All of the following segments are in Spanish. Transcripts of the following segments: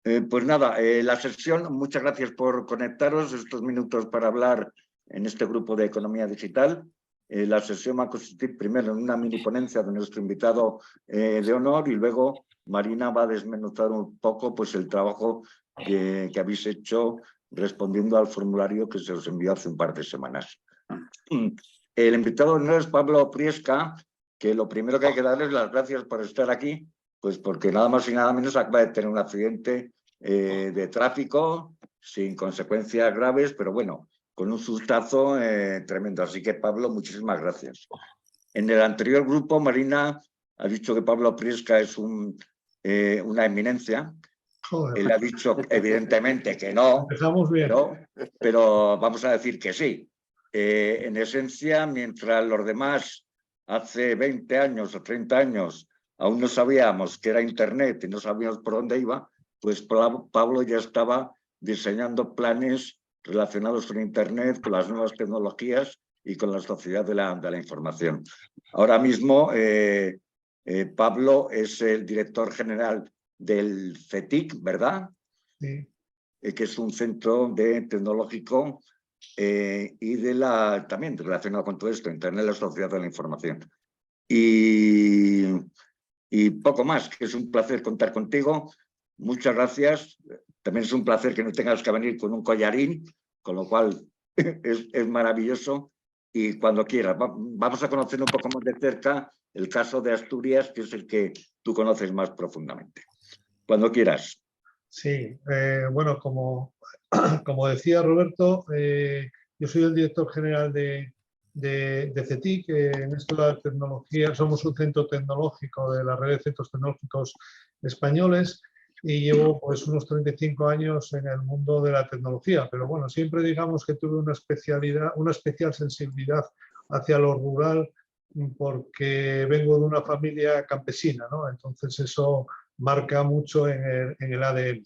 Pues nada, la sesión, muchas gracias por conectaros estos minutos para hablar en este grupo de Economía Digital. La sesión va a consistir primero en una mini ponencia de nuestro invitado de honor y luego Marina va a desmenuzar un poco pues, el trabajo que habéis hecho respondiendo al formulario que se os envió hace un par de semanas. El invitado de honor es Pablo Priesca, que lo primero que hay que darles las gracias por estar aquí, pues porque nada más y nada menos acaba de tener un accidente de tráfico sin consecuencias graves, pero bueno, con un sustazo tremendo. Así que, Pablo, muchísimas gracias. En el anterior grupo, Marina ha dicho que Pablo Priesca es una eminencia. Joder. Él ha dicho, evidentemente, que no, Empezamos bien. pero vamos a decir que sí. En esencia, mientras los demás hace 20 años o 30 años aún no sabíamos qué era Internet y no sabíamos por dónde iba, pues Pablo ya estaba diseñando planes relacionados con Internet, con las nuevas tecnologías y con la sociedad de la información. Ahora mismo, Pablo es el director general del CETIC, ¿verdad? Sí. Que es un centro tecnológico y también relacionado con todo esto, Internet, la sociedad de la información. Y poco más, que es un placer contar contigo. Muchas gracias. También es un placer que no tengas que venir con un collarín, con lo cual es maravilloso. Y cuando quieras, vamos a conocer un poco más de cerca el caso de Asturias, que es el que tú conoces más profundamente. Cuando quieras. Sí, bueno, como decía Roberto, yo soy el director general de CETIC. En esto de la tecnología, somos un centro tecnológico de la red de centros tecnológicos españoles y llevo pues unos 35 años en el mundo de la tecnología, pero bueno, siempre digamos que tuve una especial sensibilidad hacia lo rural porque vengo de una familia campesina, ¿no? Entonces eso marca mucho en el ADN.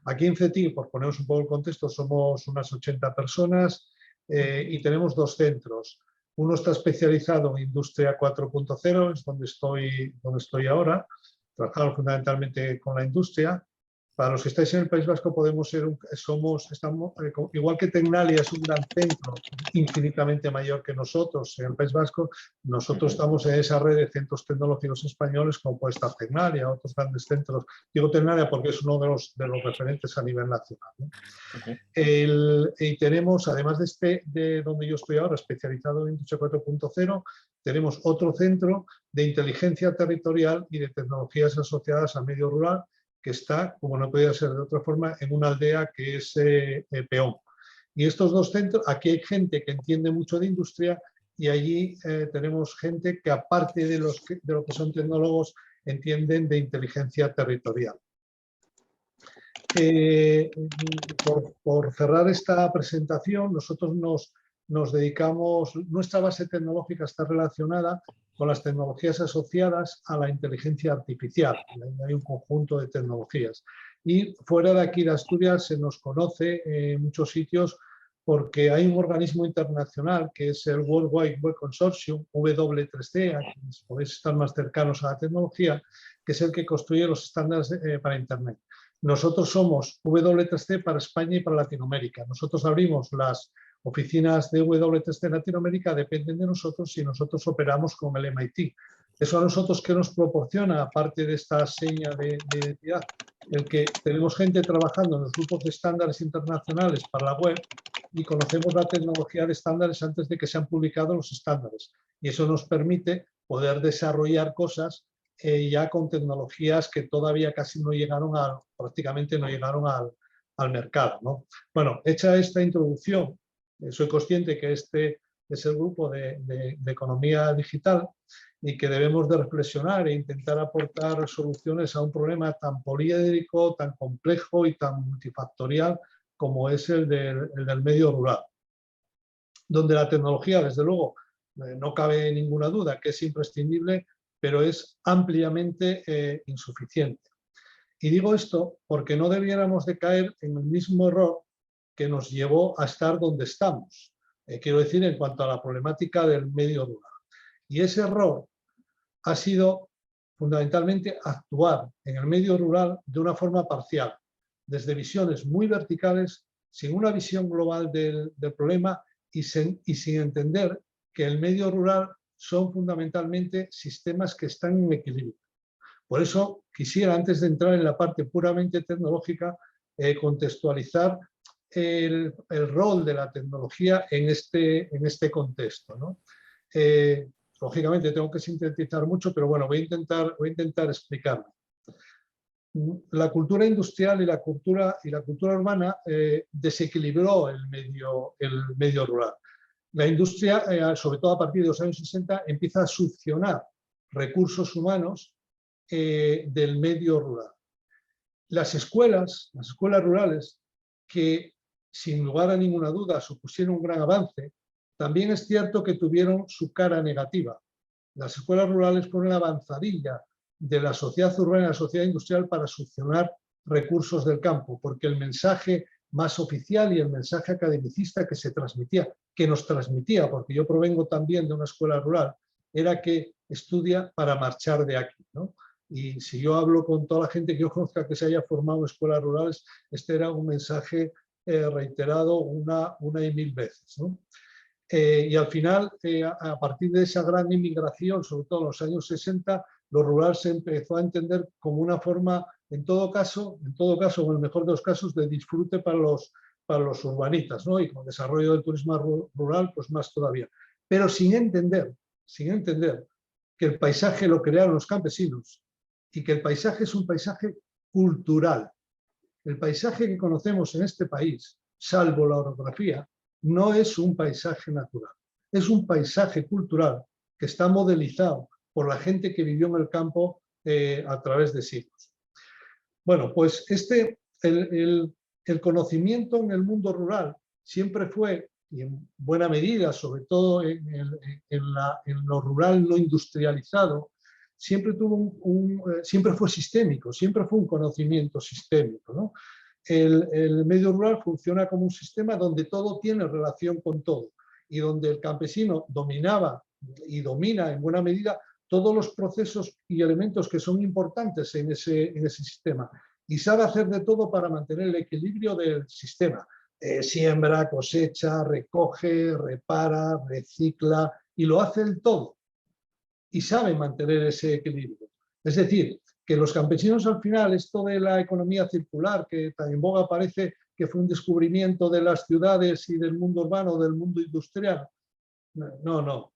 Aquí en CETIC, por poneros un poco el contexto, somos unas 80 personas y tenemos dos centros. Uno está especializado en Industria 4.0, es donde estoy ahora. Trabajamos fundamentalmente con la industria. Para los que estáis en el País Vasco, igual que Tecnalia es un gran centro infinitamente mayor que nosotros en el País Vasco, nosotros estamos en esa red de centros tecnológicos españoles, como puede estar Tecnalia, otros grandes centros. Digo Tecnalia porque es uno de los referentes a nivel nacional, ¿no? Y tenemos, además de donde yo estoy ahora, especializado en Industria 4.0, tenemos otro centro de inteligencia territorial y de tecnologías asociadas al medio rural, que está, como no podía ser de otra forma, en una aldea que es Peón. Y estos dos centros, aquí hay gente que entiende mucho de industria y allí tenemos gente que, aparte de lo que son tecnólogos, entienden de inteligencia territorial. Por cerrar esta presentación, nosotros nos dedicamos, nuestra base tecnológica está relacionada con las tecnologías asociadas a la inteligencia artificial. Hay un conjunto de tecnologías. Y fuera de aquí de Asturias se nos conoce en muchos sitios porque hay un organismo internacional que es el World Wide Web Consortium, W3C, a quienes podéis estar más cercanos a la tecnología, que es el que construye los estándares para Internet. Nosotros somos W3C para España y para Latinoamérica. Nosotros abrimos las oficinas de W3C en Latinoamérica, dependen de nosotros y nosotros operamos con el MIT. Eso a nosotros que nos proporciona, aparte de esta seña de identidad, el que tenemos gente trabajando en los grupos de estándares internacionales para la web y conocemos la tecnología de estándares antes de que se han publicado los estándares. Y eso nos permite poder desarrollar cosas ya con tecnologías que todavía casi no llegaron prácticamente no llegaron al mercado, ¿no? Bueno, hecha esta introducción, soy consciente que este es el grupo de economía digital y que debemos de reflexionar e intentar aportar soluciones a un problema tan poliédrico, tan complejo y tan multifactorial como es el del medio rural, donde la tecnología, desde luego, no cabe ninguna duda que es imprescindible, pero es ampliamente insuficiente. Y digo esto porque no debiéramos de caer en el mismo error que nos llevó a estar donde estamos. Quiero decir, en cuanto a la problemática del medio rural. Y ese error ha sido fundamentalmente actuar en el medio rural de una forma parcial. desde visiones muy verticales, sin una visión global del problema y sin entender que el medio rural son fundamentalmente sistemas que están en equilibrio. Por eso quisiera, antes de entrar en la parte puramente tecnológica, contextualizar el rol de la tecnología en este contexto, ¿no? Lógicamente tengo que sintetizar mucho, pero bueno, voy a intentar explicarlo. La cultura industrial y la cultura urbana desequilibró el medio rural. La industria, sobre todo a partir de los años 60, empieza a succionar recursos humanos del medio rural. Las escuelas rurales, que sin lugar a ninguna duda supusieron un gran avance, también es cierto que tuvieron su cara negativa. Las escuelas rurales fueron la avanzadilla de la sociedad urbana y la sociedad industrial para succionar recursos del campo, porque el mensaje más oficial y el mensaje academicista que se transmitía, que nos transmitía, porque yo provengo también de una escuela rural, era que estudia para marchar de aquí, ¿no? Y si yo hablo con toda la gente que yo conozca que se haya formado en escuelas rurales, este era un mensaje reiterado una y mil veces, ¿no? Y al final, a partir de esa gran inmigración, sobre todo en los años 60, lo rural se empezó a entender como una forma, en todo caso, en el mejor de los casos, de disfrute para los urbanitas, ¿no? Y con el desarrollo del turismo rural, pues más todavía. Pero sin entender que el paisaje lo crearon los campesinos y que el paisaje es un paisaje cultural. El paisaje que conocemos en este país, salvo la orografía, no es un paisaje natural, es un paisaje cultural que está modelizado por la gente que vivió en el campo a través de siglos. Bueno, pues el conocimiento en el mundo rural siempre fue, y en buena medida, sobre todo en lo rural no industrializado, siempre fue sistémico, siempre fue un conocimiento sistémico, ¿no? El medio rural funciona como un sistema donde todo tiene relación con todo y donde el campesino dominaba y domina en buena medida todos los procesos y elementos que son importantes en ese sistema y sabe hacer de todo para mantener el equilibrio del sistema. Siembra, cosecha, recoge, repara, recicla y lo hace el todo y sabe mantener ese equilibrio. Es decir, que los campesinos al final, esto de la economía circular, que tan en boga parece que fue un descubrimiento de las ciudades y del mundo urbano, del mundo industrial. No.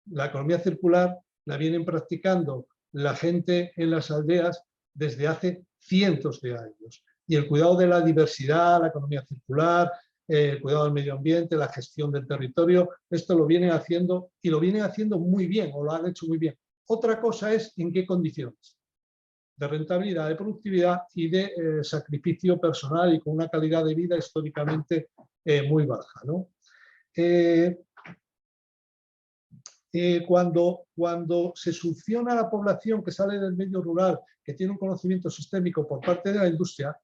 La economía circular la vienen practicando la gente en las aldeas desde hace cientos de años. Y el cuidado de la diversidad, la economía circular, el cuidado del medio ambiente, la gestión del territorio, esto lo vienen haciendo y lo vienen haciendo muy bien o lo han hecho muy bien. Otra cosa es en qué condiciones de rentabilidad, de productividad y de sacrificio personal y con una calidad de vida históricamente muy baja, ¿no? Cuando se succiona la población que sale del medio rural, que tiene un conocimiento sistémico por parte de la industria,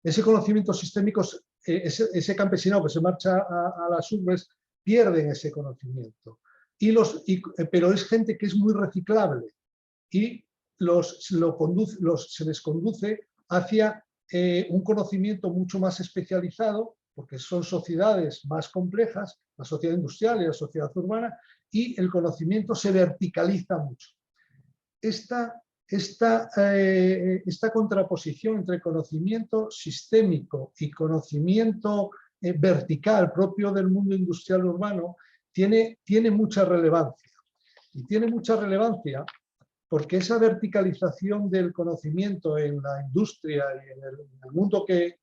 ese conocimiento sistémico, ese campesinado que se marcha a las urbes, pierden ese conocimiento. Pero es gente que es muy reciclable y se les conduce hacia un conocimiento mucho más especializado, porque son sociedades más complejas, la sociedad industrial y la sociedad urbana, y el conocimiento se verticaliza mucho. Esta contraposición entre conocimiento sistémico y conocimiento vertical propio del mundo industrial urbano tiene mucha relevancia. Y tiene mucha relevancia porque esa verticalización del conocimiento en la industria y en el mundo que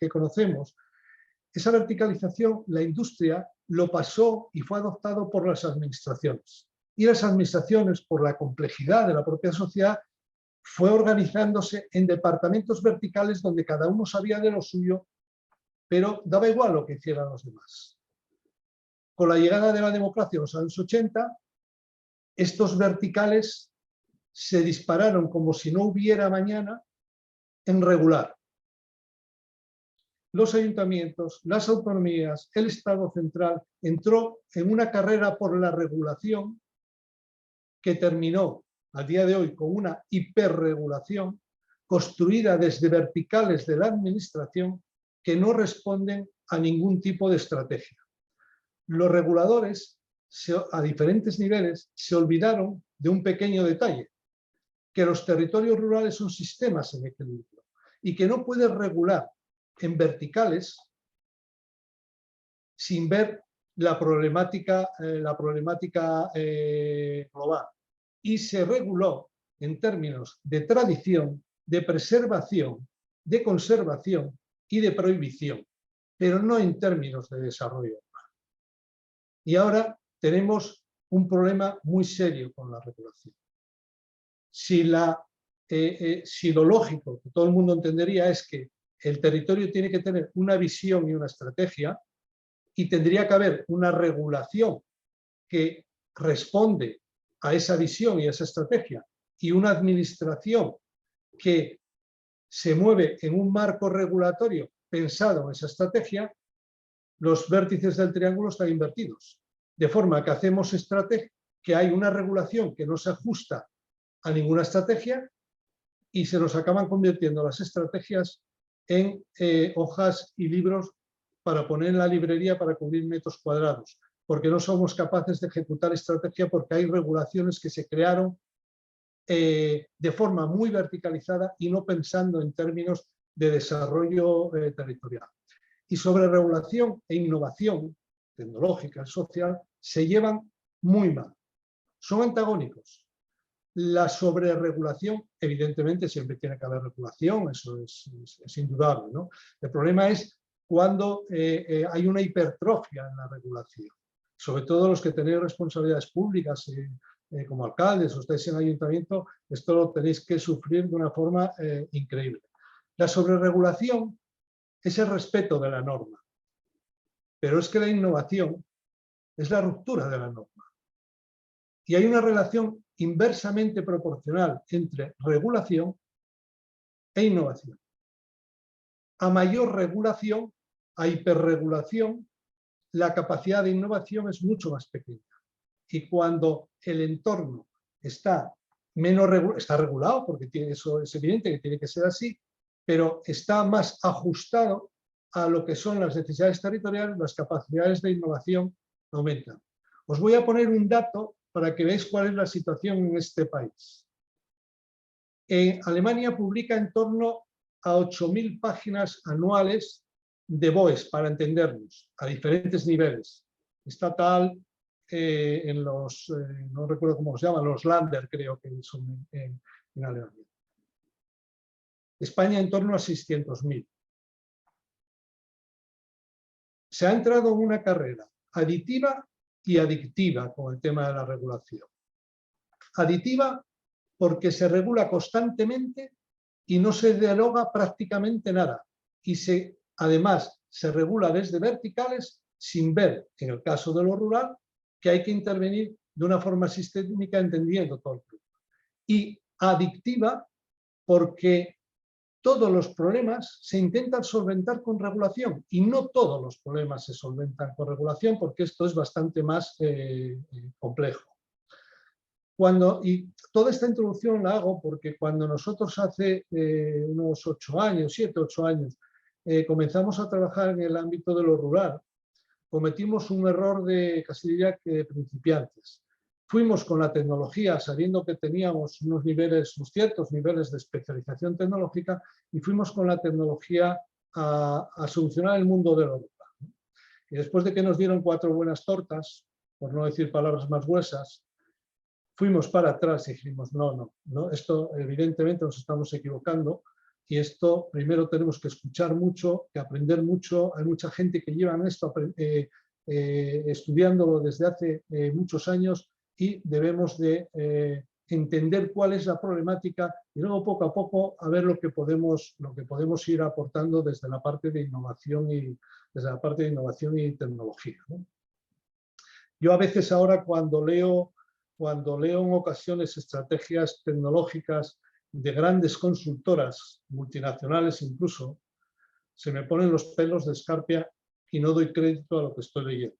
conocemos, esa verticalización, la industria lo pasó y fue adoptado por las administraciones. Y las administraciones, por la complejidad de la propia sociedad, fue organizándose en departamentos verticales donde cada uno sabía de lo suyo, pero daba igual lo que hicieran los demás. Con la llegada de la democracia en los años 80, estos verticales se dispararon como si no hubiera mañana en regular. Los ayuntamientos, las autonomías, el Estado central entró en una carrera por la regulación que terminó a día de hoy con una hiperregulación construida desde verticales de la administración que no responden a ningún tipo de estrategia. Los reguladores, a diferentes niveles, se olvidaron de un pequeño detalle, que los territorios rurales son sistemas en equilibrio y que no puedes regular en verticales sin ver la problemática global. Y se reguló en términos de tradición, de preservación, de conservación y de prohibición, pero no en términos de desarrollo. Y ahora tenemos un problema muy serio con la regulación. Si lo lógico, que todo el mundo entendería, es que el territorio tiene que tener una visión y una estrategia, y tendría que haber una regulación que responde a esa visión y a esa estrategia, y una administración que se mueve en un marco regulatorio pensado en esa estrategia, los vértices del triángulo están invertidos. De forma que hacemos que hay una regulación que no se ajusta a ninguna estrategia y se nos acaban convirtiendo las estrategias en hojas y libros para poner en la librería para cubrir metros cuadrados, porque no somos capaces de ejecutar estrategia porque hay regulaciones que se crearon de forma muy verticalizada y no pensando en términos de desarrollo territorial. Y sobre regulación e innovación tecnológica y social se llevan muy mal. Son antagónicos. La sobreregulación, evidentemente siempre tiene que haber regulación, eso es indudable, ¿no? El problema es cuando hay una hipertrofia en la regulación. Sobre todo los que tenéis responsabilidades públicas como alcaldes o estáis en ayuntamiento, esto lo tenéis que sufrir de una forma increíble. La sobreregulación es el respeto de la norma, pero es que la innovación es la ruptura de la norma. Y hay una relación inversamente proporcional entre regulación e innovación. A mayor regulación, a hiperregulación, la capacidad de innovación es mucho más pequeña. Y cuando el entorno está regulado, porque eso es evidente que tiene que ser así, pero está más ajustado a lo que son las necesidades territoriales, las capacidades de innovación aumentan. Os voy a poner un dato para que veáis cuál es la situación en este país. Alemania publica en torno a 8.000 páginas anuales de BOEs, para entendernos, a diferentes niveles. Estatal, en los, no recuerdo cómo se llaman, los Länder creo que son en Alemania. España en torno a 600.000. Se ha entrado en una carrera aditiva y adictiva con el tema de la regulación. Aditiva porque se regula constantemente y no se deroga prácticamente nada. Y además se regula desde verticales sin ver, en el caso de lo rural, que hay que intervenir de una forma sistémica entendiendo todo el problema. Y adictiva porque todos los problemas se intentan solventar con regulación y no todos los problemas se solventan con regulación porque esto es bastante más complejo. Y toda esta introducción la hago porque cuando nosotros hace unos 7, 8 años, comenzamos a trabajar en el ámbito de lo rural, cometimos un error de casi diría que de principiantes. Fuimos con la tecnología sabiendo que teníamos unos ciertos niveles de especialización tecnológica y fuimos con la tecnología a solucionar el mundo de lo rural. Y después de que nos dieron 4 buenas tortas, por no decir palabras más gruesas, fuimos para atrás y dijimos, no, esto evidentemente nos estamos equivocando y esto primero tenemos que escuchar mucho, que aprender mucho. Hay mucha gente que lleva en esto estudiándolo desde hace muchos años y debemos de entender cuál es la problemática y luego poco a poco a ver lo que podemos ir aportando desde la parte de innovación y tecnología, ¿no? Yo a veces ahora cuando leo en ocasiones estrategias tecnológicas de grandes consultoras, multinacionales incluso, se me ponen los pelos de escarpia y no doy crédito a lo que estoy leyendo.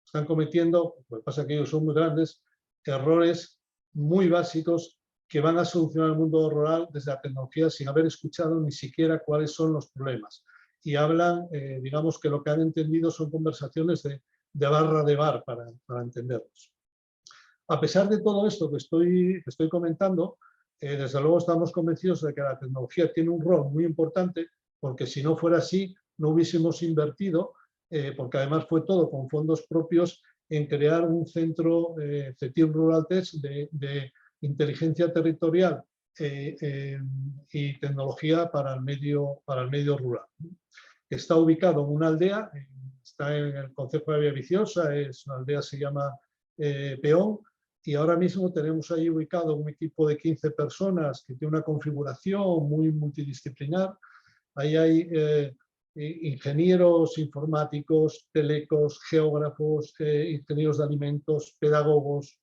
Están cometiendo, lo que pasa es que ellos son muy grandes, errores muy básicos que van a solucionar el mundo rural desde la tecnología sin haber escuchado ni siquiera cuáles son los problemas. Y hablan, digamos que lo que han entendido son conversaciones de barra de bar para entenderlos. A pesar de todo esto que estoy comentando, desde luego estamos convencidos de que la tecnología tiene un rol muy importante, porque si no fuera así, no hubiésemos invertido, porque además fue todo con fondos propios, en crear un centro, CETIR Rural Tech, de inteligencia territorial y tecnología para el medio rural. Está ubicado en una aldea, está en el concejo de Villaviciosa, es una aldea, se llama Peón, y ahora mismo tenemos ahí ubicado un equipo de 15 personas que tiene una configuración muy multidisciplinar. Ahí hay ingenieros informáticos, telecos, geógrafos, ingenieros de alimentos, pedagogos.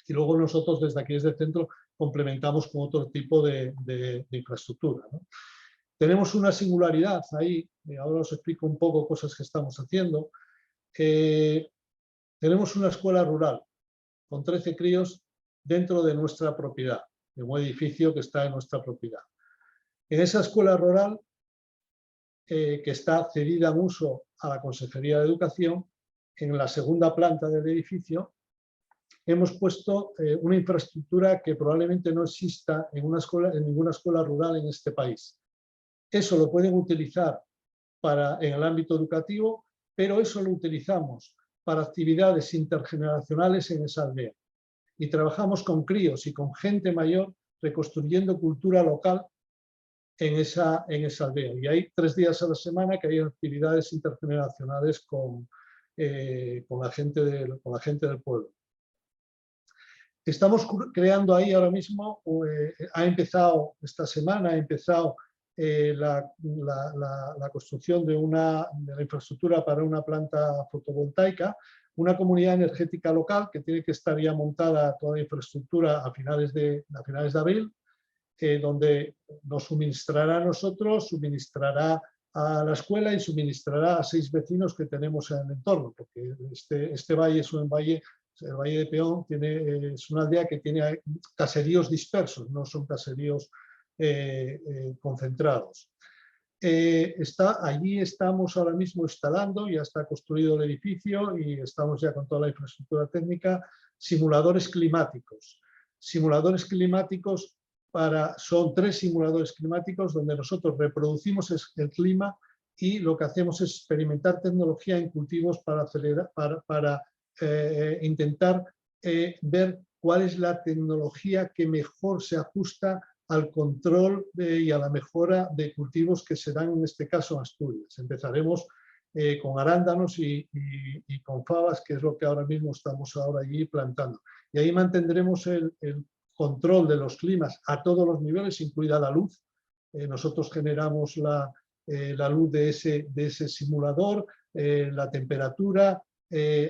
Y luego nosotros desde aquí, desde el centro, complementamos con otro tipo de infraestructura, ¿no? Tenemos una singularidad ahí, ahora os explico un poco cosas que estamos haciendo. Tenemos una escuela rural con 13 críos dentro de nuestra propiedad, de un edificio que está en nuestra propiedad. En esa escuela rural, que está cedida en uso a la Consejería de Educación, en la segunda planta del edificio, hemos puesto una infraestructura que probablemente no exista en ninguna escuela rural en este país. Eso lo pueden utilizar en el ámbito educativo, pero eso lo utilizamos para actividades intergeneracionales en esa aldea. Y trabajamos con críos y con gente mayor reconstruyendo cultura local en esa aldea. Y hay 3 días a la semana que hay actividades intergeneracionales con la gente del pueblo. Estamos creando ahí ahora mismo, ha empezado esta semana, la construcción de la infraestructura para una planta fotovoltaica, una comunidad energética local que tiene que estar ya montada toda la infraestructura a finales de abril, donde nos suministrará a nosotros, suministrará a la escuela y suministrará a 6 vecinos que tenemos en el entorno, porque este valle es un valle. El Valle de Peón es una aldea que tiene caseríos dispersos, no son caseríos concentrados. Allí estamos ahora mismo instalando, ya está construido el edificio y estamos ya con toda la infraestructura técnica, simuladores climáticos. Simuladores climáticos son 3 simuladores climáticos donde nosotros reproducimos el clima y lo que hacemos es experimentar tecnología en cultivos para intentar ver cuál es la tecnología que mejor se ajusta al control y a la mejora de cultivos que se dan en este caso en Asturias. Empezaremos con arándanos y con fabas, que es lo que ahora mismo estamos allí plantando. Y ahí mantendremos el control de los climas a todos los niveles, incluida la luz. Nosotros generamos la luz de ese simulador, la temperatura,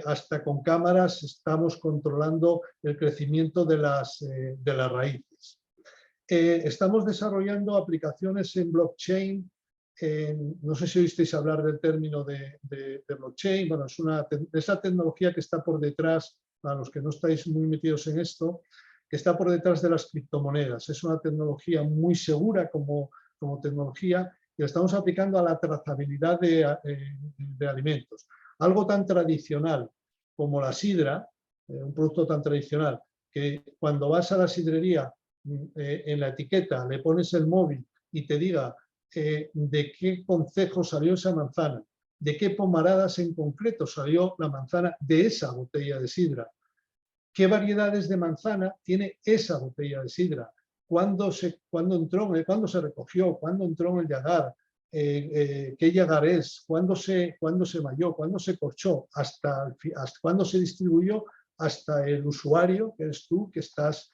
hasta con cámaras estamos controlando el crecimiento de las raíces. Estamos desarrollando aplicaciones en blockchain. No sé si oísteis hablar del término de blockchain. Bueno, es esa tecnología que está por detrás, para los que no estáis muy metidos en esto, que está por detrás de las criptomonedas. Es una tecnología muy segura como tecnología y la estamos aplicando a la trazabilidad de alimentos. Algo tan tradicional como la sidra, un producto tan tradicional, que cuando vas a la sidrería, en la etiqueta le pones el móvil y te diga de qué concejo salió esa manzana, de qué pomaradas en concreto salió la manzana de esa botella de sidra, qué variedades de manzana tiene esa botella de sidra, cuándo se recogió, cuándo entró en el yagar, qué yagar es, cuándo se malló, cuándo se corchó, hasta cuándo se distribuyó hasta el usuario, que eres tú, que estás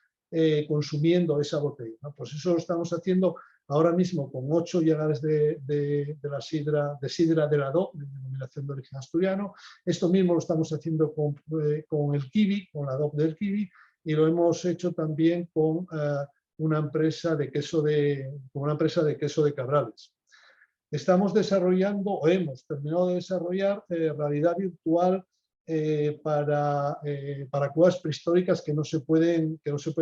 consumiendo esa botella, ¿no? Pues eso lo estamos haciendo ahora mismo con 8 yagares de la sidra de la DOC, de denominación de origen asturiano. Esto mismo lo estamos haciendo con el kiwi, con la DOC del kiwi, y lo hemos hecho también con una empresa de queso de Cabrales. Estamos desarrollando, o hemos terminado de desarrollar, realidad virtual para cuevas prehistóricas que no se pueden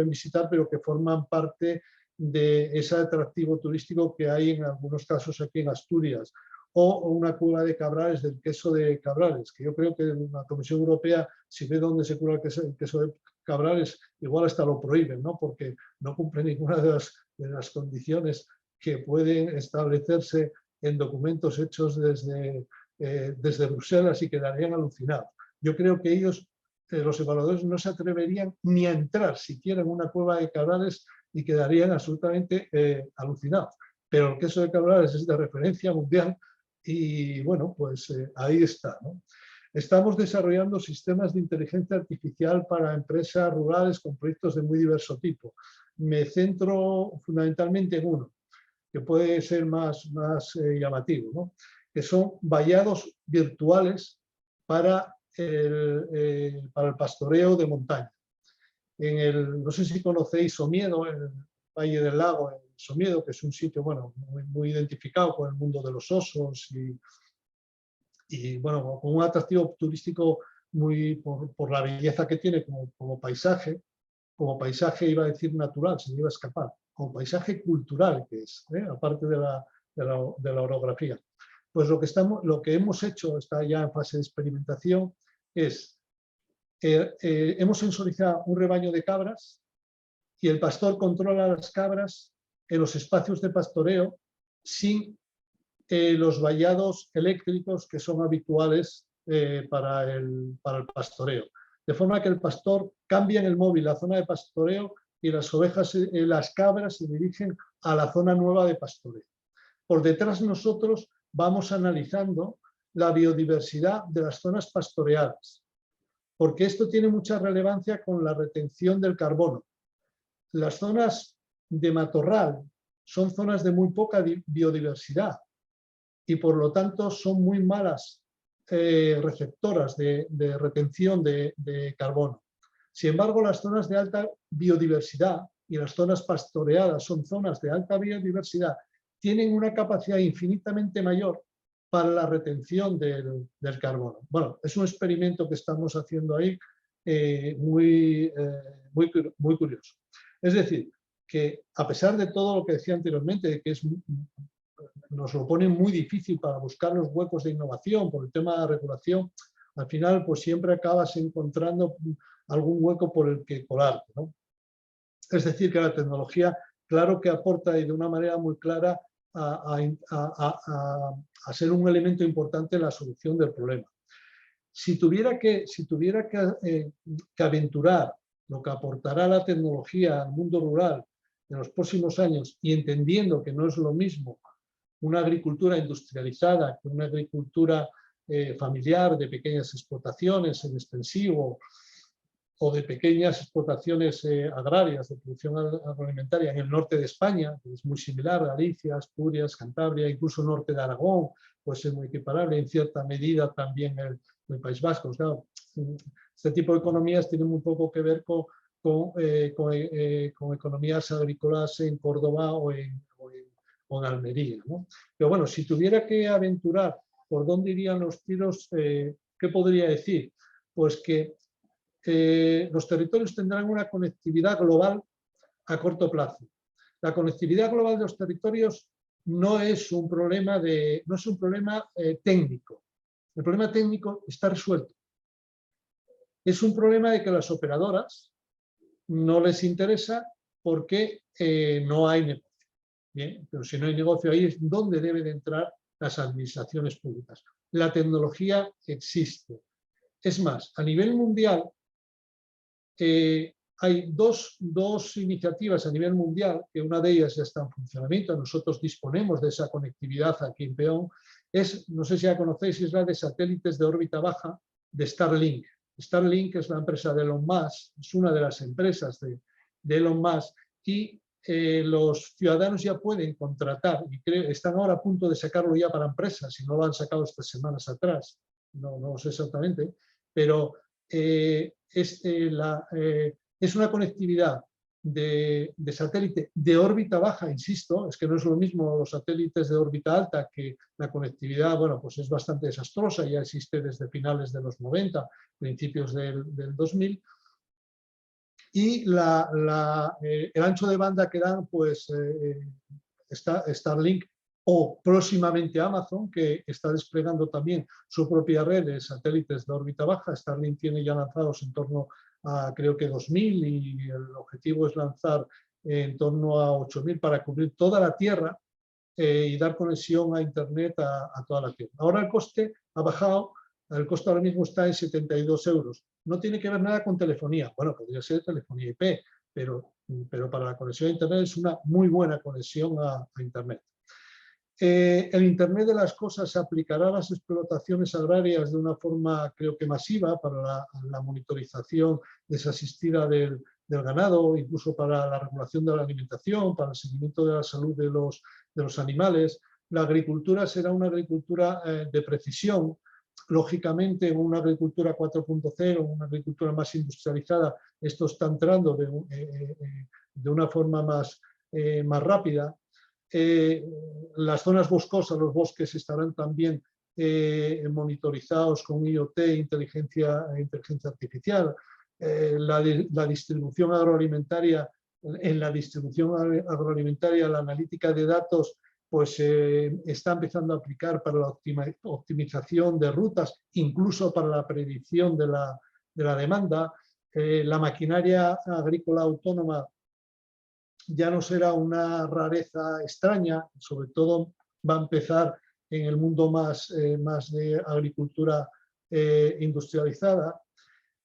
visitar, pero que forman parte de ese atractivo turístico que hay en algunos casos aquí en Asturias, o una cueva de Cabrales, del queso de Cabrales, que yo creo que la Comisión Europea, si ve dónde se cura el queso de Cabrales, igual hasta lo prohíben, ¿no? Porque no cumple ninguna de las condiciones que pueden establecerse en documentos hechos desde Bruselas y quedarían alucinados. Yo creo que ellos, los evaluadores, no se atreverían ni a entrar siquiera en una cueva de Cabrales y quedarían absolutamente alucinados. Pero el queso de Cabrales es de referencia mundial y bueno, pues ahí está, ¿no? Estamos desarrollando sistemas de inteligencia artificial para empresas rurales con proyectos de muy diverso tipo. Me centro fundamentalmente en uno, que puede ser más llamativo, ¿no? Que son vallados virtuales para el pastoreo de montaña. No sé si conocéis Somiedo, el Valle del Lago, en Somiedo, que es un sitio bueno, muy identificado con el mundo de los osos y bueno, con un atractivo turístico por la belleza que tiene como paisaje iba a decir natural, se me iba a escapar, como paisaje cultural que es, aparte de la orografía. Pues lo que hemos hecho, está ya en fase de experimentación, es hemos sensorizado un rebaño de cabras y el pastor controla las cabras en los espacios de pastoreo sin los vallados eléctricos que son habituales para el pastoreo. De forma que el pastor cambia en el móvil la zona de pastoreo y las ovejas, las cabras se dirigen a la zona nueva de pastoreo. Por detrás nosotros vamos analizando la biodiversidad de las zonas pastoreadas, porque esto tiene mucha relevancia con la retención del carbono. Las zonas de matorral son zonas de muy poca biodiversidad y por lo tanto son muy malas receptoras de retención de carbono. Sin embargo, las zonas de alta biodiversidad y las zonas pastoreadas son zonas de alta biodiversidad, tienen una capacidad infinitamente mayor para la retención del carbono. Bueno, es un experimento que estamos haciendo ahí muy curioso. Es decir, que a pesar de todo lo que decía anteriormente, de que nos lo pone muy difícil para buscar los huecos de innovación por el tema de la regulación, al final pues siempre acabas encontrando algún hueco por el que colarte, ¿no? Es decir, que la tecnología, claro que aporta y de una manera muy clara a ser un elemento importante en la solución del problema. Si tuviera que aventurar lo que aportará la tecnología al mundo rural en los próximos años y entendiendo que no es lo mismo una agricultura industrializada que una agricultura familiar de pequeñas explotaciones en extensivo o de pequeñas explotaciones agrarias de producción agroalimentaria en el norte de España, que es muy similar, Galicia, Asturias, Cantabria, incluso el norte de Aragón, puede ser muy equiparable, en cierta medida también el País Vasco. Claro, este tipo de economías tienen muy poco que ver con economías agrícolas en Córdoba o en Almería, ¿no? Pero bueno, si tuviera que aventurar por dónde irían los tiros, ¿qué podría decir? Pues que los territorios tendrán una conectividad global a corto plazo. La conectividad global de los territorios no es un problema técnico. El problema técnico está resuelto. Es un problema de que las operadoras no les interesa porque no hay negocio. Bien, pero si no hay negocio, ahí es donde deben de entrar las administraciones públicas. La tecnología existe. Es más, a nivel mundial, hay dos iniciativas a nivel mundial, que una de ellas ya está en funcionamiento, nosotros disponemos de esa conectividad aquí en Peón, no sé si la conocéis, es la de satélites de órbita baja de Starlink. Starlink es la empresa de Elon Musk, es una de las empresas de Elon Musk, y los ciudadanos ya pueden contratar, y están ahora a punto de sacarlo ya para empresas, si no lo han sacado estas semanas atrás, no sé exactamente, pero es una conectividad de satélite de órbita baja, insisto, es que no es lo mismo los satélites de órbita alta, que la conectividad, bueno, pues es bastante desastrosa, ya existe desde finales de los 90, principios del 2000, y el ancho de banda que dan, pues, Starlink o próximamente Amazon, que está desplegando también su propia red de satélites de órbita baja. Starlink tiene ya lanzados en torno a, creo que 2.000, y el objetivo es lanzar en torno a 8.000 para cubrir toda la Tierra y dar conexión a Internet a toda la Tierra. Ahora el coste ha bajado, el coste ahora mismo está en 72 euros. No tiene que ver nada con telefonía. Bueno, podría ser telefonía IP, pero para la conexión a Internet es una muy buena conexión a Internet. El Internet de las cosas se aplicará a las explotaciones agrarias de una forma, creo que masiva, para la monitorización desasistida del ganado, incluso para la regulación de la alimentación, para el seguimiento de la salud de los animales. La agricultura será una agricultura de precisión. Lógicamente, una agricultura 4.0, una agricultura más industrializada, esto está entrando de una forma más rápida. Las zonas boscosas, los bosques estarán también monitorizados con IoT, inteligencia artificial. La distribución agroalimentaria, en la distribución agroalimentaria, la analítica de datos, pues está empezando a aplicar para la optimización de rutas, incluso para la predicción de la demanda. La maquinaria agrícola autónoma ya no será una rareza extraña, sobre todo va a empezar en el mundo más de agricultura industrializada.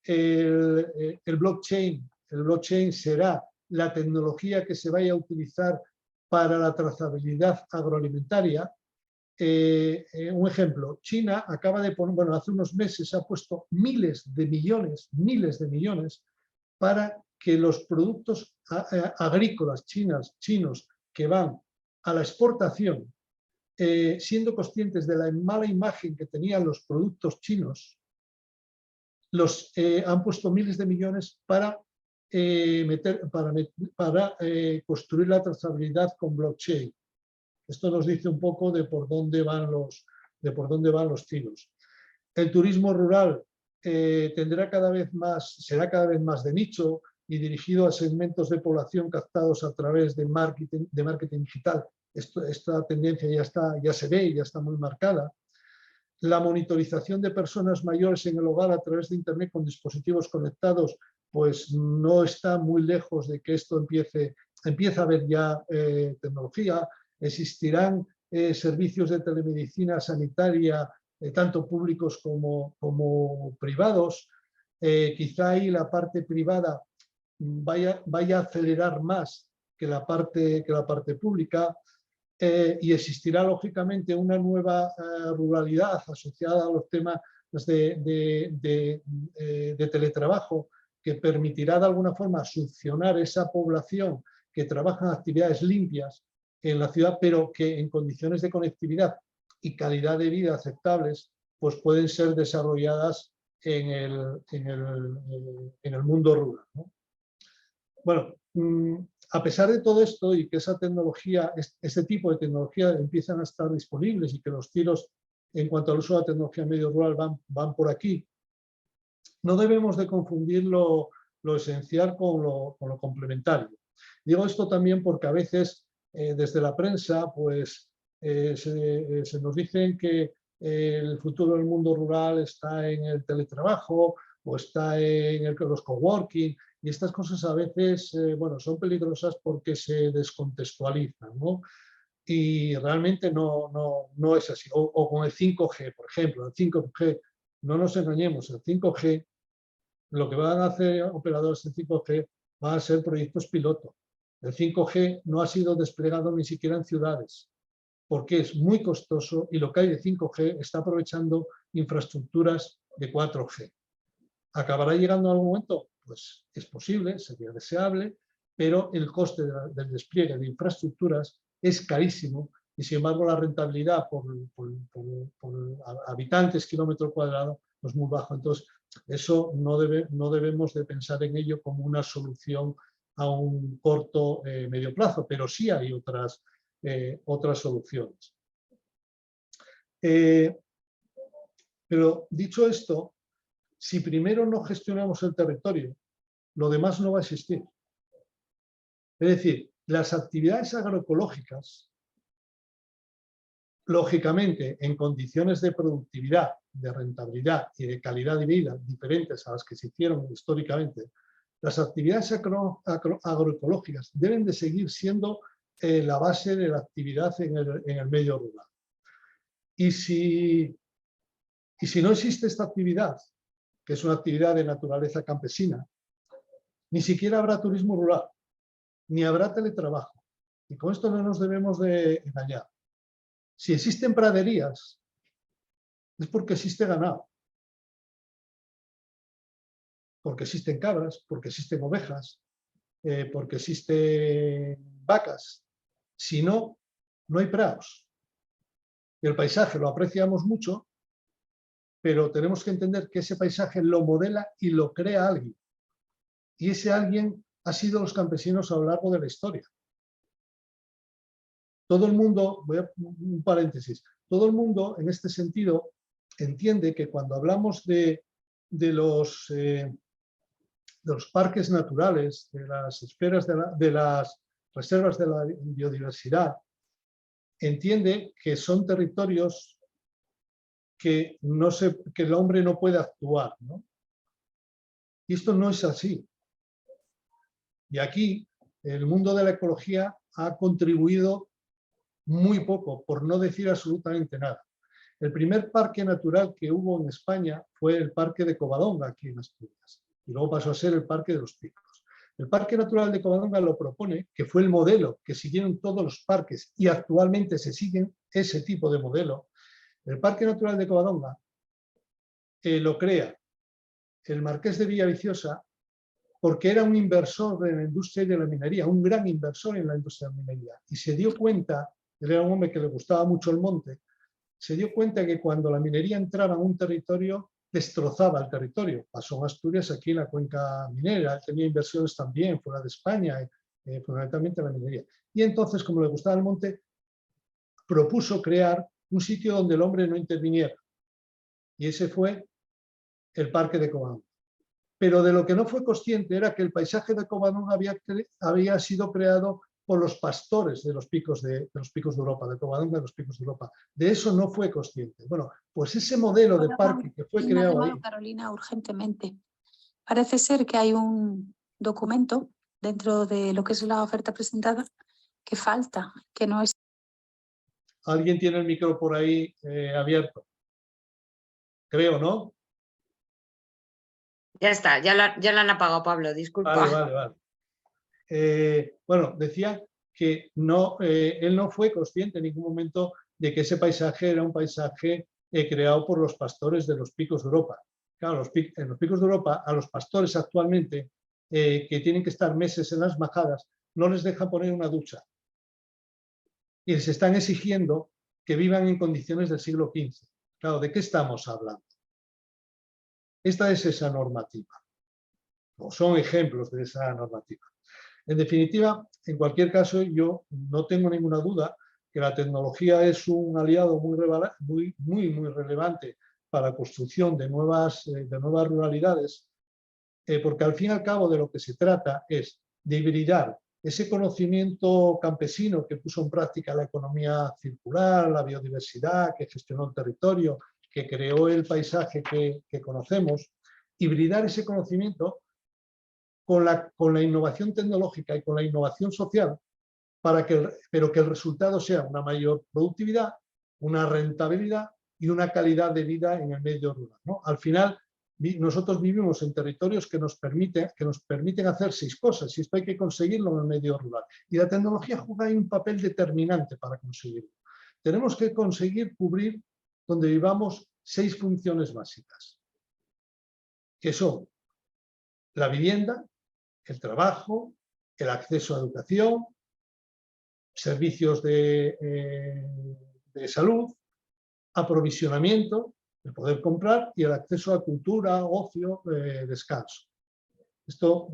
El blockchain será la tecnología que se vaya a utilizar para la trazabilidad agroalimentaria. Un ejemplo, China acaba de poner, bueno, hace unos meses ha puesto miles de millones para que los productos agrícolas chinos que van a la exportación, siendo conscientes de la mala imagen que tenían los productos chinos, han puesto miles de millones para construir la trazabilidad con blockchain. Esto nos dice un poco de por dónde van los tiros. El turismo rural será cada vez más de nicho y dirigido a segmentos de población captados a través de marketing digital. Esta tendencia ya se ve y ya está muy marcada. La monitorización de personas mayores en el hogar a través de Internet con dispositivos conectados, pues no está muy lejos de que esto empieza a haber ya tecnología. Existirán servicios de telemedicina sanitaria, tanto públicos como privados. Quizá ahí la parte privada vaya a acelerar más que la parte pública. Y existirá lógicamente una nueva ruralidad asociada a los temas de teletrabajo, que permitirá de alguna forma succionar esa población que trabaja en actividades limpias en la ciudad, pero que en condiciones de conectividad y calidad de vida aceptables, pues pueden ser desarrolladas en el mundo rural, ¿no? Bueno, a pesar de todo esto y que esa tecnología, este tipo de tecnología empiezan a estar disponibles y que los tiros en cuanto al uso de la tecnología en medio rural van por aquí, no debemos de confundir lo esencial con lo complementario. Digo esto también porque a veces desde la prensa pues, se nos dicen que el futuro del mundo rural está en el teletrabajo o está en los coworking, y estas cosas a veces bueno, son peligrosas porque se descontextualizan, ¿no? Y realmente no es así. O con el 5G, por ejemplo, el 5G, no nos engañemos, el 5G, lo que van a hacer operadores de 5G van a ser proyectos piloto. El 5G no ha sido desplegado ni siquiera en ciudades, porque es muy costoso y lo que hay de 5G está aprovechando infraestructuras de 4G. ¿Acabará llegando a algún momento? Pues es posible, sería deseable, pero el coste del despliegue de infraestructuras es carísimo y sin embargo la rentabilidad por habitantes, kilómetro cuadrado, es muy bajo. Entonces, eso no debemos de pensar en ello como una solución a un corto medio plazo, pero sí hay otras soluciones. Pero dicho esto, si primero no gestionamos el territorio, lo demás no va a existir. Es decir, las actividades agroecológicas, lógicamente, en condiciones de productividad, de rentabilidad y de calidad de vida diferentes a las que se hicieron históricamente, las actividades agroecológicas deben de seguir siendo la base de la actividad en el medio rural. Y si no existe esta actividad, que es una actividad de naturaleza campesina, ni siquiera habrá turismo rural, ni habrá teletrabajo. Y con esto no nos debemos de engañar. Si existen praderías, es porque existe ganado, porque existen cabras, porque existen ovejas, porque existen vacas. Si no, no hay prados. El paisaje lo apreciamos mucho, pero tenemos que entender que ese paisaje lo modela y lo crea alguien. Y ese alguien ha sido los campesinos a lo largo de la historia. Todo el mundo, voy a un paréntesis, todo el mundo en este sentido entiende que cuando hablamos de los parques naturales, de las esferas, de las reservas de la biodiversidad, entiende que son territorios que el hombre no puede actuar, ¿no? Y esto no es así. Y aquí el mundo de la ecología ha contribuido muy poco, por no decir absolutamente nada. El primer parque natural que hubo en España fue el Parque de Covadonga, aquí en Asturias, y luego pasó a ser el Parque de los Picos. El Parque Natural de Covadonga lo propone, que fue el modelo que siguieron todos los parques y actualmente se siguen ese tipo de modelo. El Parque Natural de Covadonga lo crea el Marqués de Villaviciosa porque era un inversor en la industria de la minería, un gran inversor en la industria de la minería, y se dio cuenta, él era un hombre que le gustaba mucho el monte, se dio cuenta que cuando la minería entraba en un territorio, destrozaba el territorio. Pasó en Asturias, aquí en la cuenca minera, tenía inversiones también fuera de España, fundamentalmente en la minería. Y entonces, como le gustaba el monte, propuso crear un sitio donde el hombre no interviniera. Y ese fue el Parque de Covadonga. Pero de lo que no fue consciente era que el paisaje de Covadonga había sido creado por los pastores de los picos de Europa, de Covadonga de los picos de Europa. De eso no fue consciente. Bueno, pues ese modelo de parque que fue creado ahí... Carolina, urgentemente. Parece ser que hay un documento dentro de lo que es la oferta presentada que falta, que no es... Alguien tiene el micro por ahí abierto. Creo, ¿no? Ya está, ya lo han apagado, Pablo, disculpa. Vale. Bueno, decía que él no fue consciente en ningún momento de que ese paisaje era un paisaje creado por los pastores de los picos de Europa. Claro, en los picos de Europa, a los pastores actualmente, que tienen que estar meses en las majadas, no les dejan poner una ducha. Y les están exigiendo que vivan en condiciones del siglo XV. Claro, ¿de qué estamos hablando? Esta es esa normativa, o son ejemplos de esa normativa. En definitiva, en cualquier caso, yo no tengo ninguna duda que la tecnología es un aliado muy relevante para la construcción de nuevas ruralidades, porque al fin y al cabo de lo que se trata es de hibridar ese conocimiento campesino que puso en práctica la economía circular, la biodiversidad, que gestionó el territorio, que creó el paisaje que conocemos, hibridar ese conocimiento con la innovación tecnológica y con la innovación social, pero que el resultado sea una mayor productividad, una rentabilidad y una calidad de vida en el medio rural, ¿no? Al final, nosotros vivimos en territorios que nos permiten hacer 6 cosas, y esto hay que conseguirlo en el medio rural. Y la tecnología juega ahí un papel determinante para conseguirlo. Tenemos que conseguir cubrir donde vivamos 6 funciones básicas, que son la vivienda, el trabajo, el acceso a educación, servicios de salud, aprovisionamiento, el poder comprar y el acceso a cultura, ocio, descanso. Esto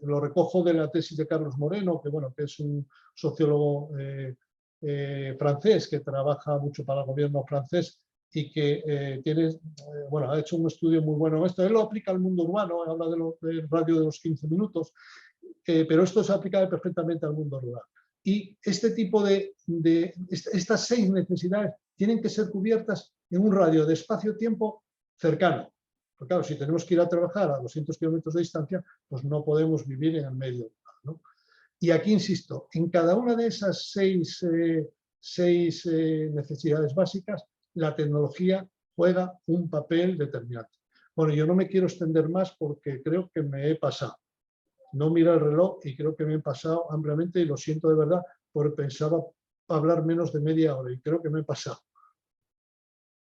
lo recojo de la tesis de Carlos Moreno, que, bueno, que es un sociólogo francés que trabaja mucho para el gobierno francés y que ha hecho un estudio muy bueno en esto. Él lo aplica al mundo urbano, habla del radio de los 15 minutos, pero esto se aplica perfectamente al mundo rural. Y este tipo estas 6 necesidades tienen que ser cubiertas en un radio de espacio-tiempo cercano. Porque claro, si tenemos que ir a trabajar a 200 kilómetros de distancia, pues no podemos vivir en el medio rural, ¿no? Y aquí insisto, en cada una de esas 6 necesidades básicas, la tecnología juega un papel determinante. Bueno, yo no me quiero extender más porque creo que me he pasado. No miro el reloj y creo que me he pasado ampliamente y lo siento de verdad porque pensaba hablar menos de media hora y creo que me he pasado.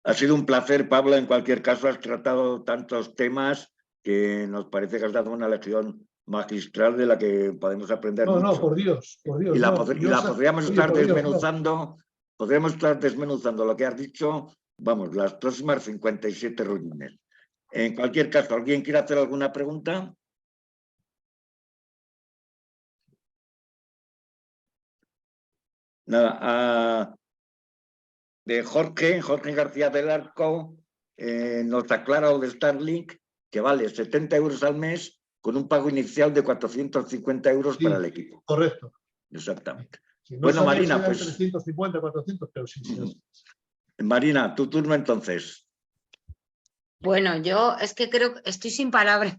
Ha sido un placer, Pablo. En cualquier caso, has tratado tantos temas que nos parece que has dado una lección magistral de la que podemos aprender mucho. No, por Dios, por Dios. Y la podríamos estar desmenuzando, podríamos estar desmenuzando lo que has dicho, vamos, las próximas 57 reuniones. En cualquier caso, ¿alguien quiere hacer alguna pregunta? Nada. De Jorge García del Arco, nos aclara lo de Starlink, que vale 70 euros al mes con un pago inicial de 450 euros para el equipo. Correcto. Exactamente. Si no bueno, Marina, pues 350, 400, pero sí. Marina, tu turno entonces. Bueno, yo es que creo que estoy sin palabras.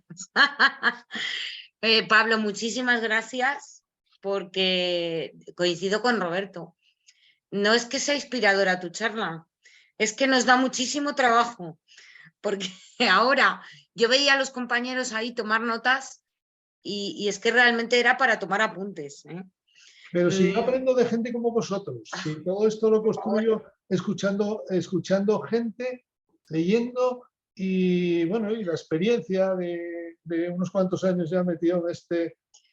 Pablo, muchísimas gracias porque coincido con Roberto. No es que sea inspiradora tu charla, es que nos da muchísimo trabajo, porque ahora yo veía a los compañeros ahí tomar notas y es que realmente era para tomar apuntes, ¿eh? Pero si yo aprendo de gente como vosotros, si todo esto lo construyo escuchando gente, leyendo y bueno, y la experiencia de unos cuantos años ya metido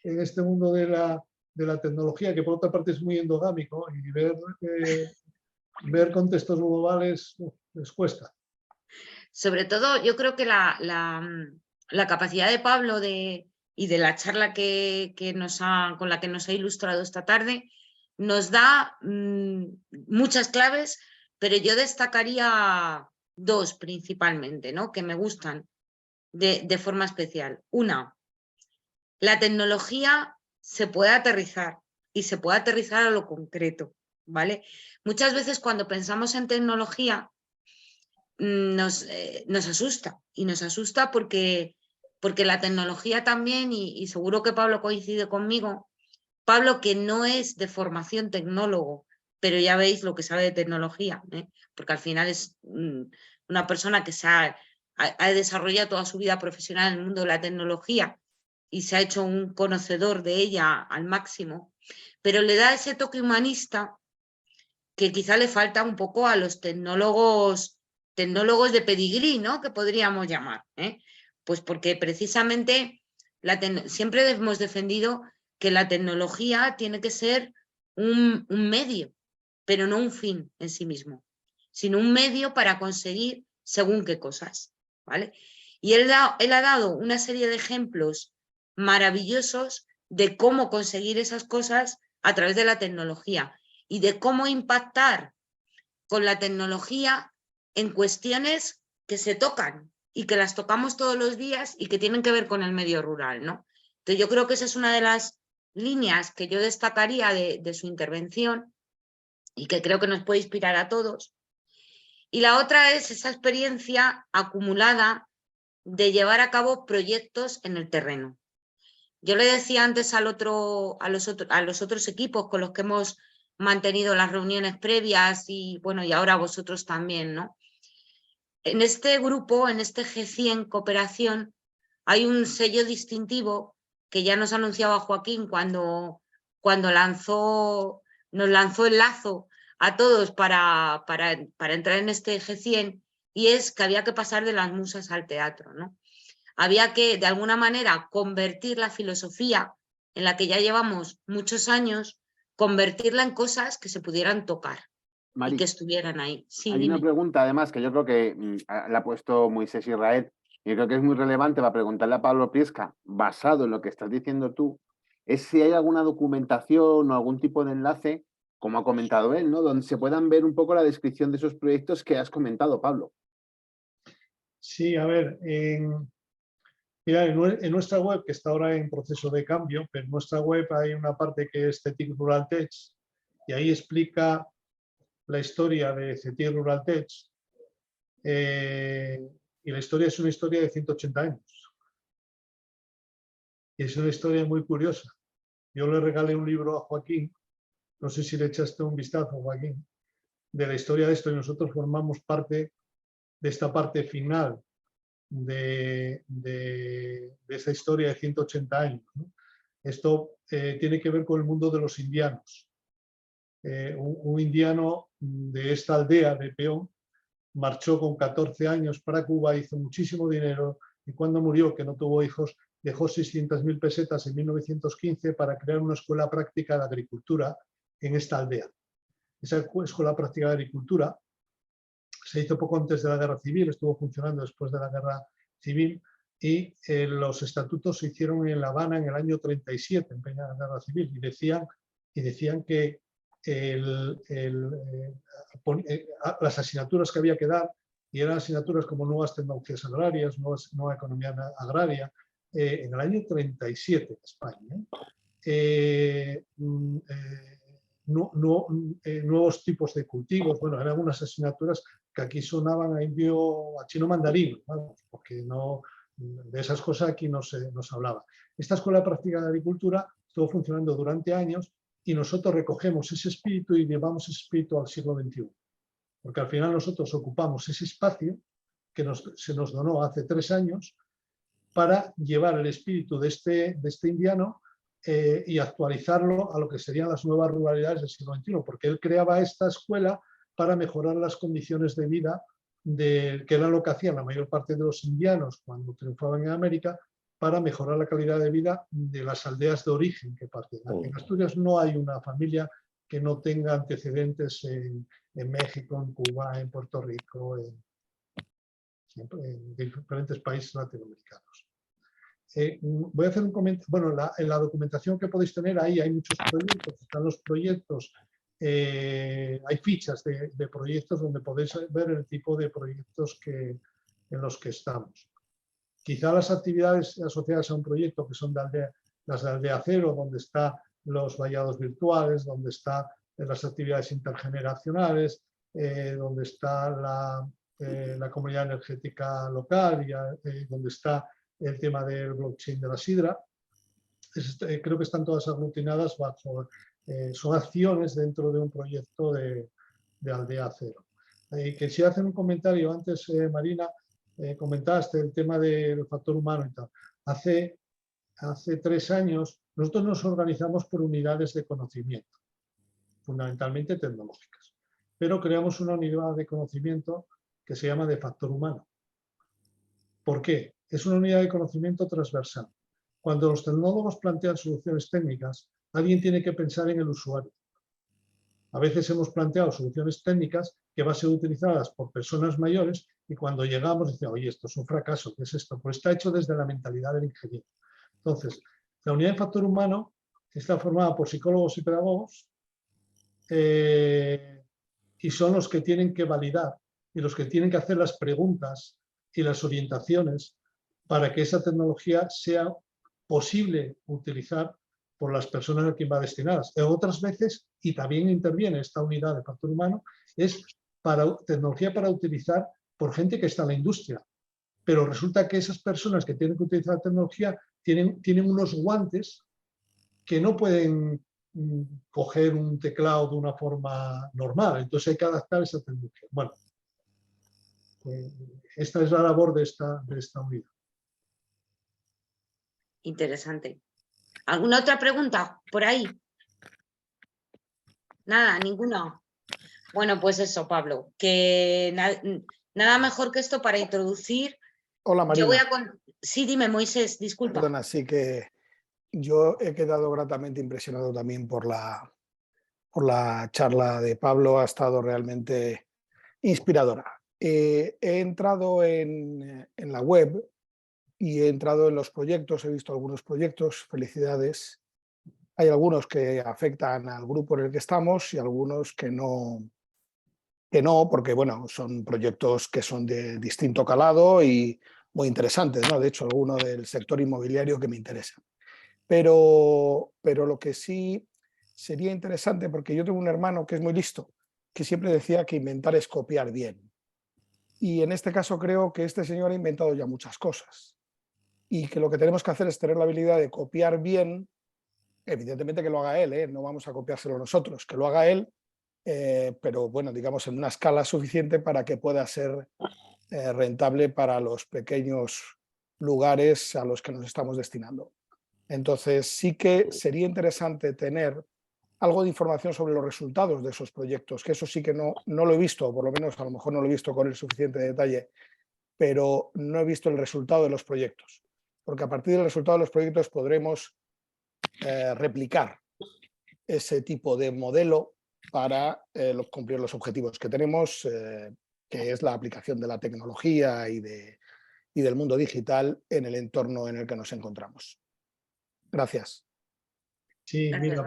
en este mundo de la tecnología, que por otra parte es muy endogámico, y ver contextos globales les cuesta. Sobre todo, yo creo que la capacidad de Pablo y de la charla con la que nos ha ilustrado esta tarde nos da muchas claves, pero yo destacaría 2 principalmente, ¿no? Que me gustan de forma especial. Una, la tecnología se puede aterrizar y se puede aterrizar a lo concreto, ¿vale? Muchas veces cuando pensamos en tecnología nos asusta, y nos asusta porque la tecnología también, y seguro que Pablo coincide conmigo, Pablo, que no es de formación tecnólogo, pero ya veis lo que sabe de tecnología, ¿eh? Porque al final es una persona que ha desarrollado toda su vida profesional en el mundo de la tecnología y se ha hecho un conocedor de ella al máximo, pero le da ese toque humanista que quizá le falta un poco a los tecnólogos de pedigrí, ¿no? Que podríamos llamar, ¿eh? Pues porque precisamente siempre hemos defendido que la tecnología tiene que ser un medio, pero no un fin en sí mismo, sino un medio para conseguir según qué cosas, ¿vale? Y él ha dado una serie de ejemplos maravillosos de cómo conseguir esas cosas a través de la tecnología y de cómo impactar con la tecnología en cuestiones que se tocan y que las tocamos todos los días y que tienen que ver con el medio rural, ¿no? Entonces yo creo que esa es una de las líneas que yo destacaría de su intervención y que creo que nos puede inspirar a todos. Y la otra es esa experiencia acumulada de llevar a cabo proyectos en el terreno. Yo le decía antes a los otros equipos con los que hemos mantenido las reuniones previas y bueno, y ahora vosotros también, ¿no? En este grupo, en este G100 Cooperación, hay un sello distintivo que ya nos anunciaba Joaquín cuando nos lanzó el lazo a todos para entrar en este G100, y es que había que pasar de las musas al teatro, ¿no? Había que, de alguna manera, convertir la filosofía en la que ya llevamos muchos años, convertirla en cosas que se pudieran tocar. Y que estuvieran ahí. Sí, hay dime. una pregunta, además, que yo creo que la ha puesto Moisés Israel, yo creo que es muy relevante para preguntarle a Pablo Priesca, basado en lo que estás diciendo tú, es si hay alguna documentación o algún tipo de enlace, como ha comentado él, ¿no? Donde se puedan ver un poco la descripción de esos proyectos que has comentado, Pablo. Sí, a ver, mira, en nuestra web, que está ahora en proceso de cambio, pero en nuestra web hay una parte que es CETIC Rural Tech, y ahí explica la historia de CETIC Rural Tech, y la historia es una historia de 180 años. Y es una historia muy curiosa. Yo le regalé un libro a Joaquín, no sé si le echaste un vistazo, Joaquín, de la historia de esto, y nosotros formamos parte de esta parte final de esta historia de 180 años, ¿no? Esto tiene que ver con el mundo de los indianos. Un indiano de esta aldea de Peón marchó con 14 años para Cuba, hizo muchísimo dinero y cuando murió, que no tuvo hijos, dejó 600.000 pesetas en 1915 para crear una escuela práctica de agricultura en esta aldea. Esa escuela práctica de agricultura se hizo poco antes de la Guerra Civil, estuvo funcionando después de la Guerra Civil y los estatutos se hicieron en La Habana en el año 37, en plena Guerra Civil, y decían que las asignaturas que había que dar, y eran asignaturas como nuevas tecnologías agrarias, nueva economía agraria, en el año 37 en España. Nuevos tipos de cultivos, bueno, eran algunas asignaturas que aquí sonaban a indio, a chino mandarín, vamos, porque no, de esas cosas aquí no se hablaba. Esta escuela práctica de agricultura estuvo funcionando durante años y nosotros recogemos ese espíritu y llevamos ese espíritu al siglo XXI. Porque al final nosotros ocupamos ese espacio que se nos donó hace 3 años para llevar el espíritu de este indiano y actualizarlo a lo que serían las nuevas ruralidades del siglo XXI, porque él creaba esta escuela para mejorar las condiciones de vida, que era lo que hacían la mayor parte de los indianos cuando triunfaban en América, para mejorar la calidad de vida de las aldeas de origen que parten. En Asturias no hay una familia que no tenga antecedentes en México, en Cuba, en Puerto Rico, en diferentes países latinoamericanos. Voy a hacer un comentario. Bueno, en la documentación que podéis tener ahí hay muchos proyectos, están los proyectos, hay fichas de proyectos donde podéis ver el tipo de proyectos en los que estamos. Quizá las actividades asociadas a un proyecto que son las de Aldea Cero, donde están los vallados virtuales, donde están las actividades intergeneracionales, donde está la comunidad energética local, y donde está el tema del blockchain de la sidra. Creo que están todas aglutinadas bajo, son acciones dentro de un proyecto de Aldea Cero. Quisiera hacer un comentario antes, Marina, comentaste el tema del factor humano y tal. Hace 3 años nosotros nos organizamos por unidades de conocimiento, fundamentalmente tecnológicas, pero creamos una unidad de conocimiento que se llama de factor humano. ¿Por qué? Es una unidad de conocimiento transversal. Cuando los tecnólogos plantean soluciones técnicas, alguien tiene que pensar en el usuario. A veces hemos planteado soluciones técnicas que van a ser utilizadas por personas mayores y cuando llegamos decimos, oye, esto es un fracaso, ¿qué es esto? Pues está hecho desde la mentalidad del ingeniero. Entonces, la unidad de factor humano está formada por psicólogos y pedagogos y son los que tienen que validar y los que tienen que hacer las preguntas y las orientaciones para que esa tecnología sea posible utilizar por las personas a quien va destinadas. En otras veces, y también interviene esta unidad de factor humano, es tecnología para utilizar por gente que está en la industria. Pero resulta que esas personas que tienen que utilizar la tecnología tienen unos guantes que no pueden coger un teclado de una forma normal. Entonces hay que adaptar esa tecnología. Bueno, esta es la labor de esta unidad. Interesante. ¿Alguna otra pregunta por ahí? Nada, ninguna. Bueno, pues eso, Pablo, que nada mejor que esto para introducir. Hola, Marina. Sí, dime, Moisés, disculpa. Perdona, sí que yo he quedado gratamente impresionado también por la charla de Pablo, ha estado realmente inspiradora. He entrado en la web y he entrado en los proyectos, he visto algunos proyectos, felicidades. Hay algunos que afectan al grupo en el que estamos y algunos que no, porque bueno, son proyectos que son de distinto calado y muy interesantes, ¿no? De hecho, alguno del sector inmobiliario que me interesa. Pero lo que sí sería interesante, porque yo tengo un hermano que es muy listo, que siempre decía que inventar es copiar bien. Y en este caso creo que este señor ha inventado ya muchas cosas y que lo que tenemos que hacer es tener la habilidad de copiar bien, evidentemente que lo haga él, no vamos a copiárselo nosotros, que lo haga él, pero bueno, digamos en una escala suficiente para que pueda ser rentable para los pequeños lugares a los que nos estamos destinando. Entonces sí que sería interesante tener algo de información sobre los resultados de esos proyectos, que eso sí que no lo he visto, o por lo menos a lo mejor no lo he visto con el suficiente detalle, pero no he visto el resultado de los proyectos, porque a partir del resultado de los proyectos podremos replicar ese tipo de modelo para cumplir los objetivos que tenemos, que es la aplicación de la tecnología y del mundo digital en el entorno en el que nos encontramos. Gracias. Sí, Gracias, mira,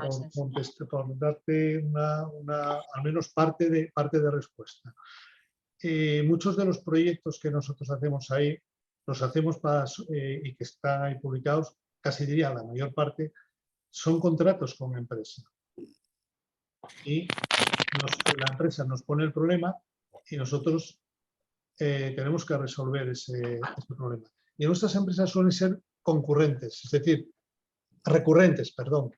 por darte al menos parte de respuesta. Muchos de los proyectos que nosotros hacemos ahí, los hacemos y que están ahí publicados, casi diría la mayor parte, son contratos con empresa. Y la empresa nos pone el problema y nosotros tenemos que resolver ese problema. Y nuestras empresas suelen ser concurrentes, es decir, recurrentes, perdón,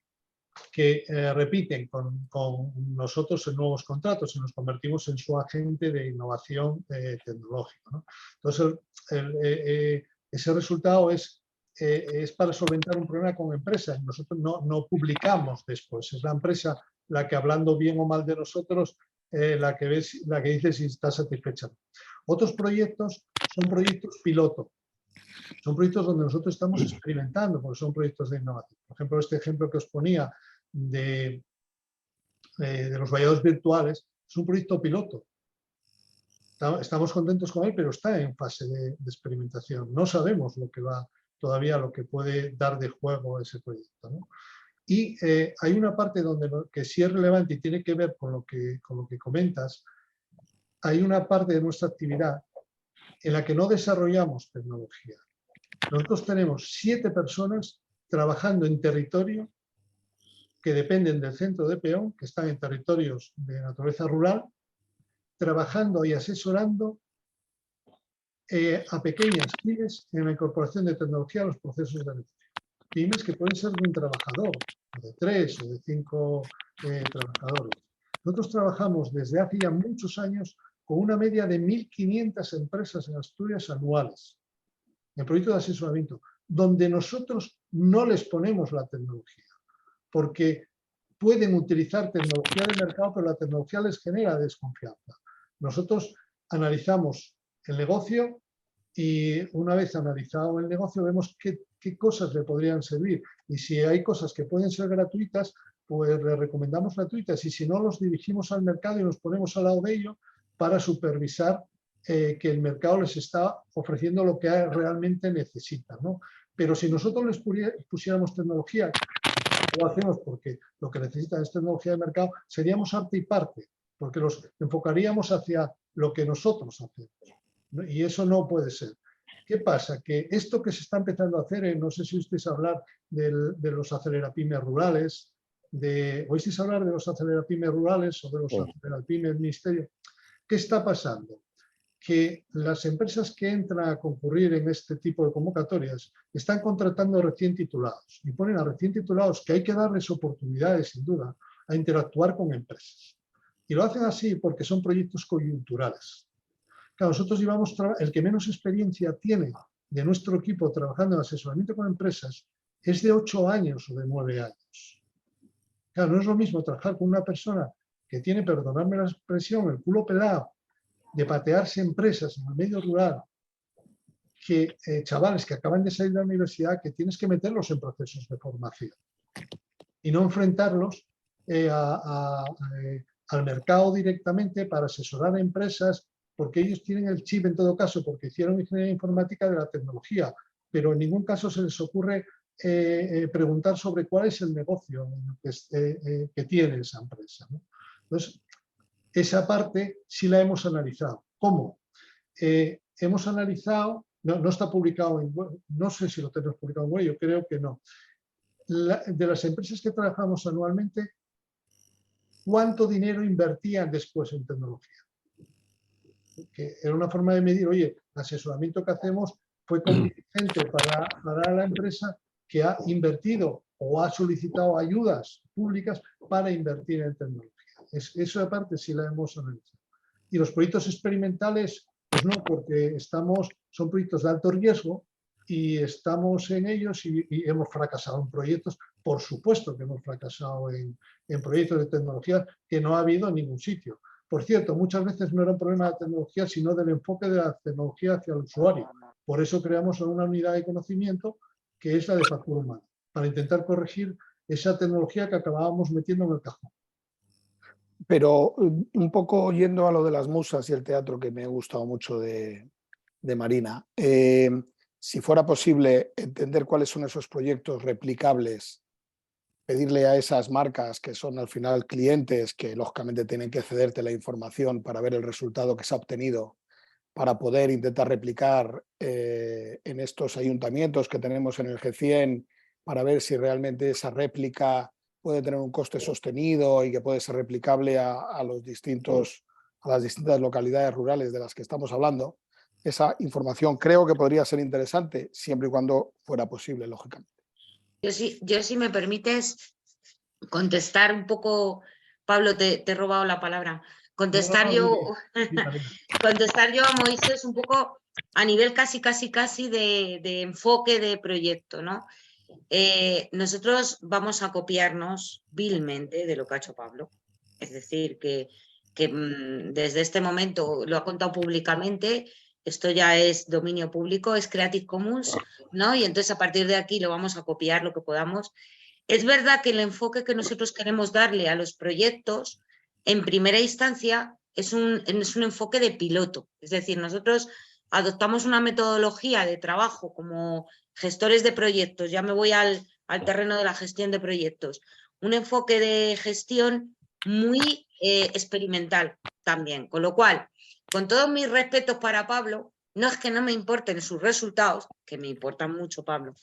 que repiten con nosotros en nuevos contratos y nos convertimos en su agente de innovación tecnológica, ¿no? Entonces, ese resultado es para solventar un problema con empresas. Nosotros no publicamos después, es la empresa la que, hablando bien o mal de nosotros, la que dice si está satisfecha. Otros proyectos son proyectos piloto. Son proyectos donde nosotros estamos experimentando, porque son proyectos de innovación. Por ejemplo, este ejemplo que os ponía de los vallados virtuales es un proyecto piloto. Estamos contentos con él, pero está en fase de experimentación. No sabemos todavía lo que puede dar de juego ese proyecto, ¿no? Y hay una parte que sí es relevante y tiene que ver con lo que comentas. Hay una parte de nuestra actividad en la que no desarrollamos tecnología. Nosotros tenemos 7 personas trabajando en territorio que dependen del centro de peón, que están en territorios de naturaleza rural, trabajando y asesorando a pequeñas pymes en la incorporación de tecnología a los procesos de negocio. Pymes que pueden ser de un trabajador, o de 3 o de 5 trabajadores. Nosotros trabajamos desde hace ya muchos años con una media de 1.500 empresas en Asturias anuales, en proyectos de asesoramiento, donde nosotros no les ponemos la tecnología, porque pueden utilizar tecnología de mercado, pero la tecnología les genera desconfianza. Nosotros analizamos el negocio y una vez analizado el negocio vemos qué cosas le podrían servir. Y si hay cosas que pueden ser gratuitas, pues le recomendamos gratuitas. Y si no, los dirigimos al mercado y nos ponemos al lado de ello para supervisar que el mercado les está ofreciendo lo que realmente necesitan, ¿no? Pero si nosotros les pusiéramos tecnología, lo hacemos porque lo que necesitan es tecnología de mercado, seríamos arte y parte, porque los enfocaríamos hacia lo que nosotros hacemos, ¿no? Y eso no puede ser. ¿Qué pasa? Que esto que se está empezando a hacer, no sé si oísteis hablar de los acelerapymes rurales, ¿oísteis hablar de los acelerapymes rurales o de los acelerapymes del ministerio? ¿Qué está pasando? Que las empresas que entran a concurrir en este tipo de convocatorias están contratando recién titulados y ponen a recién titulados que hay que darles oportunidades, sin duda, a interactuar con empresas. Y lo hacen así porque son proyectos coyunturales. Claro, nosotros llevamos, el que menos experiencia tiene de nuestro equipo trabajando en asesoramiento con empresas es de 8 años o de 9 años. Claro, no es lo mismo trabajar con una persona que tiene, perdonadme la expresión, el culo pelado, de patearse empresas en el medio rural, que chavales que acaban de salir de la universidad, que tienes que meterlos en procesos de formación y no enfrentarlos al mercado directamente para asesorar a empresas, porque ellos tienen el chip en todo caso, porque hicieron ingeniería informática de la tecnología, pero en ningún caso se les ocurre preguntar sobre cuál es el negocio que tiene esa empresa, ¿no? Entonces, esa parte sí la hemos analizado. ¿Cómo? Hemos analizado, no está publicado no sé si lo tenemos publicado en web, yo creo que no. De las empresas que trabajamos anualmente, ¿cuánto dinero invertían después en tecnología? Que era una forma de medir, oye, el asesoramiento que hacemos fue convincente para la empresa que ha invertido o ha solicitado ayudas públicas para invertir en tecnología. Eso aparte sí la hemos analizado. Y los proyectos experimentales, pues no, porque son proyectos de alto riesgo y estamos en ellos y hemos fracasado en proyectos. Por supuesto que hemos fracasado en proyectos de tecnología que no ha habido en ningún sitio. Por cierto, muchas veces no era un problema de tecnología, sino del enfoque de la tecnología hacia el usuario. Por eso creamos una unidad de conocimiento que es la de factura humana, para intentar corregir esa tecnología que acabábamos metiendo en el cajón. Pero un poco yendo a lo de las musas y el teatro, que me ha gustado mucho de Marina, si fuera posible entender cuáles son esos proyectos replicables, pedirle a esas marcas que son al final clientes que lógicamente tienen que cederte la información para ver el resultado que se ha obtenido, para poder intentar replicar en estos ayuntamientos que tenemos en el G100, para ver si realmente esa réplica puede tener un coste sostenido y que puede ser replicable a las distintas localidades rurales de las que estamos hablando. Esa información creo que podría ser interesante, siempre y cuando fuera posible, lógicamente. Yo si me permites contestar un poco, Pablo, te he robado la palabra. Contestar yo a Moisés un poco a nivel casi de enfoque de proyecto, ¿no? Nosotros vamos a copiarnos vilmente de lo que ha hecho Pablo. Es decir, que desde este momento lo ha contado públicamente, esto ya es dominio público, es Creative Commons, ¿no? Y entonces a partir de aquí lo vamos a copiar lo que podamos. Es verdad que el enfoque que nosotros queremos darle a los proyectos, en primera instancia, es un enfoque de piloto. Es decir, nosotros adoptamos una metodología de trabajo como gestores de proyectos, ya me voy al terreno de la gestión de proyectos, un enfoque de gestión muy experimental también, con lo cual, con todos mis respetos para Pablo, no es que no me importen sus resultados, que me importan mucho, Pablo,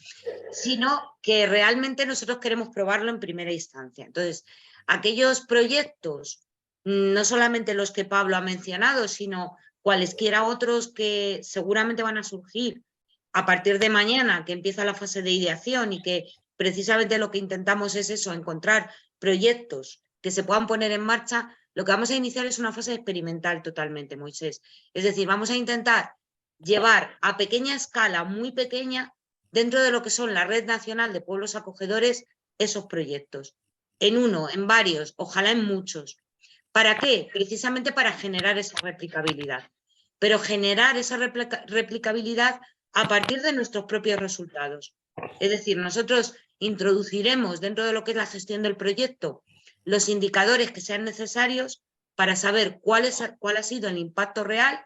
sino que realmente nosotros queremos probarlo en primera instancia. Entonces, aquellos proyectos, no solamente los que Pablo ha mencionado, sino cualesquiera otros que seguramente van a surgir a partir de mañana, que empieza la fase de ideación y que precisamente lo que intentamos es eso, encontrar proyectos que se puedan poner en marcha. Lo que vamos a iniciar es una fase experimental totalmente, Moisés. Es decir, vamos a intentar llevar a pequeña escala, muy pequeña, dentro de lo que son la Red Nacional de Pueblos Acogedores, esos proyectos. En uno, en varios, ojalá en muchos. ¿Para qué? Precisamente para generar esa replicabilidad. Pero generar esa replicabilidad a partir de nuestros propios resultados. Es decir, nosotros introduciremos dentro de lo que es la gestión del proyecto los indicadores que sean necesarios para saber cuál ha sido el impacto real,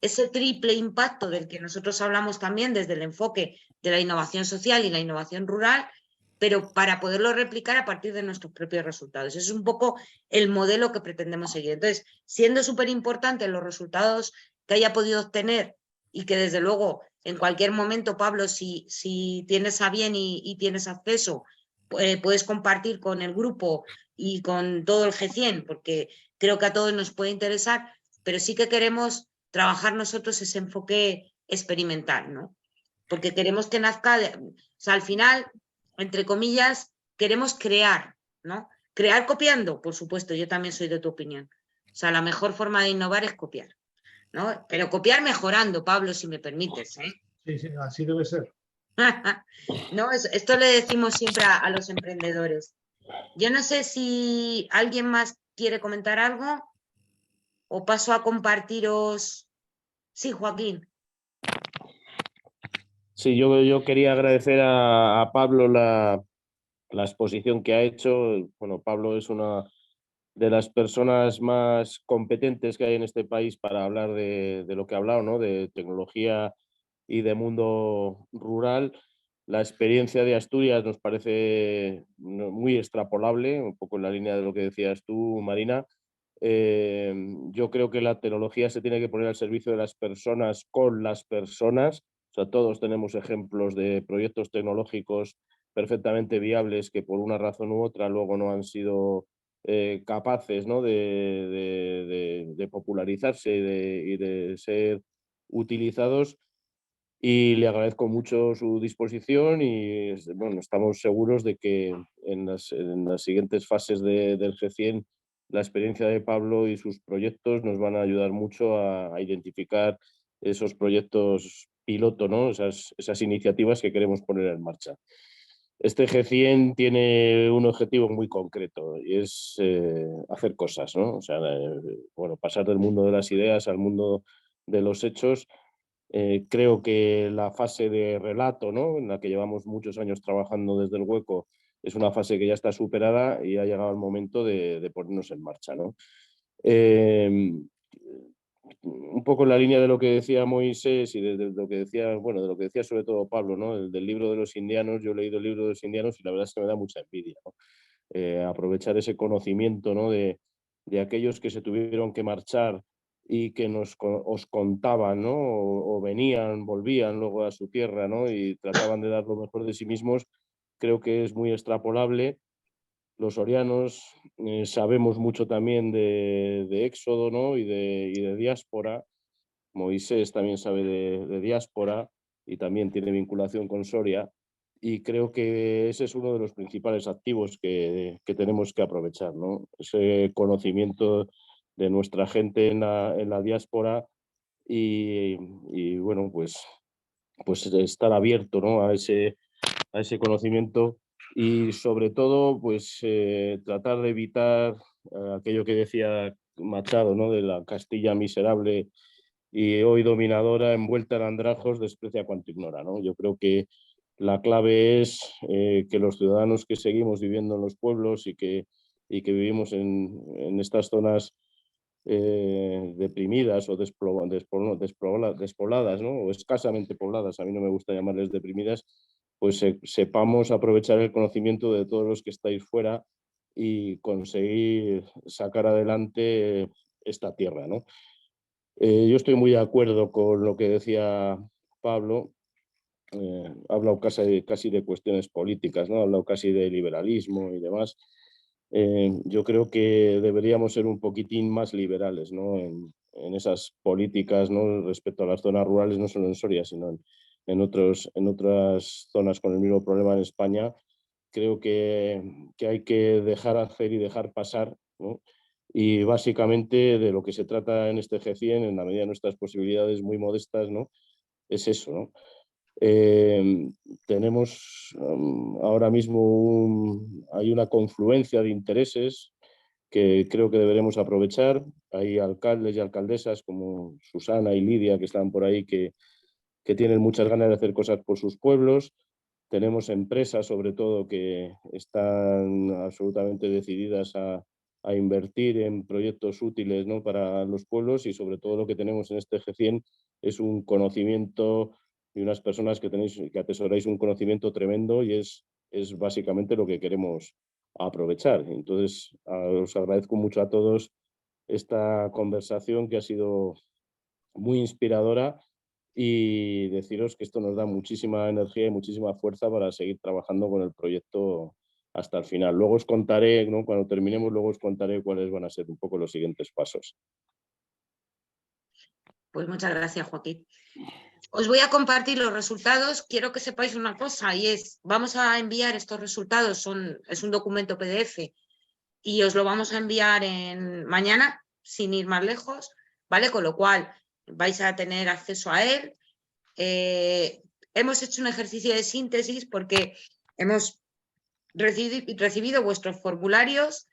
ese triple impacto del que nosotros hablamos también desde el enfoque de la innovación social y la innovación rural, pero para poderlo replicar a partir de nuestros propios resultados. Ese es un poco el modelo que pretendemos seguir. Entonces, siendo súper importante los resultados que haya podido obtener y que desde luego en cualquier momento, Pablo, si tienes a bien y tienes acceso, puedes compartir con el grupo y con todo el G100, porque creo que a todos nos puede interesar, pero sí que queremos trabajar nosotros ese enfoque experimental, ¿no? Porque queremos que nazca, o sea, al final, entre comillas, queremos crear, ¿no? Crear copiando, por supuesto, yo también soy de tu opinión. O sea, la mejor forma de innovar es copiar, ¿no? Pero copiar mejorando, Pablo, si me permites, ¿eh? Sí, así debe ser. No, esto le decimos siempre a los emprendedores. Yo no sé si alguien más quiere comentar algo o paso a compartiros. Sí, Joaquín. Sí, yo quería agradecer a Pablo la exposición que ha hecho. Bueno, Pablo es una de las personas más competentes que hay en este país para hablar de lo que ha hablado, ¿no? De tecnología y de mundo rural. La experiencia de Asturias nos parece muy extrapolable, un poco en la línea de lo que decías tú, Marina. Yo creo que la tecnología se tiene que poner al servicio de las personas con las personas. O sea, todos tenemos ejemplos de proyectos tecnológicos perfectamente viables que por una razón u otra luego no han sido capaces, ¿no?, de popularizarse y de ser utilizados. Y le agradezco mucho su disposición y bueno, estamos seguros de que en las siguientes fases del G100 la experiencia de Pablo y sus proyectos nos van a ayudar mucho a identificar esos proyectos piloto, ¿no? Esas iniciativas que queremos poner en marcha. Este G100 tiene un objetivo muy concreto y es hacer cosas, ¿no? O sea, bueno, pasar del mundo de las ideas al mundo de los hechos. Creo que la fase de relato, ¿no?, en la que llevamos muchos años trabajando desde el Hueco, es una fase que ya está superada y ha llegado el momento de ponernos en marcha, ¿no? Un poco en la línea de lo que decía Moisés y de lo que decía, bueno, de lo que decía sobre todo Pablo, ¿no?, el del libro de los indianos. Yo he leído el libro de los indianos y la verdad es que me da mucha envidia, ¿no? Aprovechar ese conocimiento, ¿no?, de aquellos que se tuvieron que marchar y que os contaban, ¿no?, o venían, volvían luego a su tierra, ¿no?, y trataban de dar lo mejor de sí mismos. Creo que es muy extrapolable. Los sorianos sabemos mucho también de éxodo, ¿no?, y de diáspora. Moisés también sabe de diáspora y también tiene vinculación con Soria. Y creo que ese es uno de los principales activos que tenemos que aprovechar, ¿no? Ese conocimiento de nuestra gente en la diáspora y bueno, pues estar abierto, ¿no?, a ese conocimiento y sobre todo pues tratar de evitar aquello que decía Machado, ¿no?, de la Castilla miserable y hoy dominadora, envuelta en andrajos, desprecia cuanto ignora, ¿no? Yo creo que la clave es que los ciudadanos que seguimos viviendo en los pueblos y que vivimos en estas zonas deprimidas o despobladas, ¿no?, o escasamente pobladas, a mí no me gusta llamarles deprimidas, pues sepamos aprovechar el conocimiento de todos los que estáis fuera y conseguir sacar adelante esta tierra, ¿no? Yo estoy muy de acuerdo con lo que decía Pablo. Ha hablado casi de cuestiones políticas, ¿no? Ha hablado casi de liberalismo y demás. Yo creo que deberíamos ser un poquitín más liberales, ¿no?, en esas políticas, ¿no?, respecto a las zonas rurales, no solo en Soria, sino en otras zonas con el mismo problema en España. Creo que hay que dejar hacer y dejar pasar, ¿no? Y básicamente de lo que se trata en este G100, en la medida de nuestras posibilidades muy modestas, ¿no?, es eso, ¿no? Tenemos ahora mismo hay una confluencia de intereses que creo que deberemos aprovechar. Hay alcaldes y alcaldesas como Susana y Lidia que están por ahí que tienen muchas ganas de hacer cosas por sus pueblos. Tenemos empresas, sobre todo, que están absolutamente decididas a invertir en proyectos útiles, ¿no?, para los pueblos y sobre todo lo que tenemos en este G100 es un conocimiento y unas personas que atesoráis un conocimiento tremendo y es básicamente lo que queremos aprovechar. Entonces, os agradezco mucho a todos esta conversación que ha sido muy inspiradora y deciros que esto nos da muchísima energía y muchísima fuerza para seguir trabajando con el proyecto hasta el final. Luego os contaré, ¿no?, cuando terminemos, luego os contaré cuáles van a ser un poco los siguientes pasos. Pues muchas gracias, Joaquín. Os voy a compartir los resultados. Quiero que sepáis una cosa y es, vamos a enviar estos resultados, es un documento PDF y os lo vamos a enviar mañana, sin ir más lejos, ¿vale? Con lo cual vais a tener acceso a él. Hemos hecho un ejercicio de síntesis porque hemos recibido vuestros formularios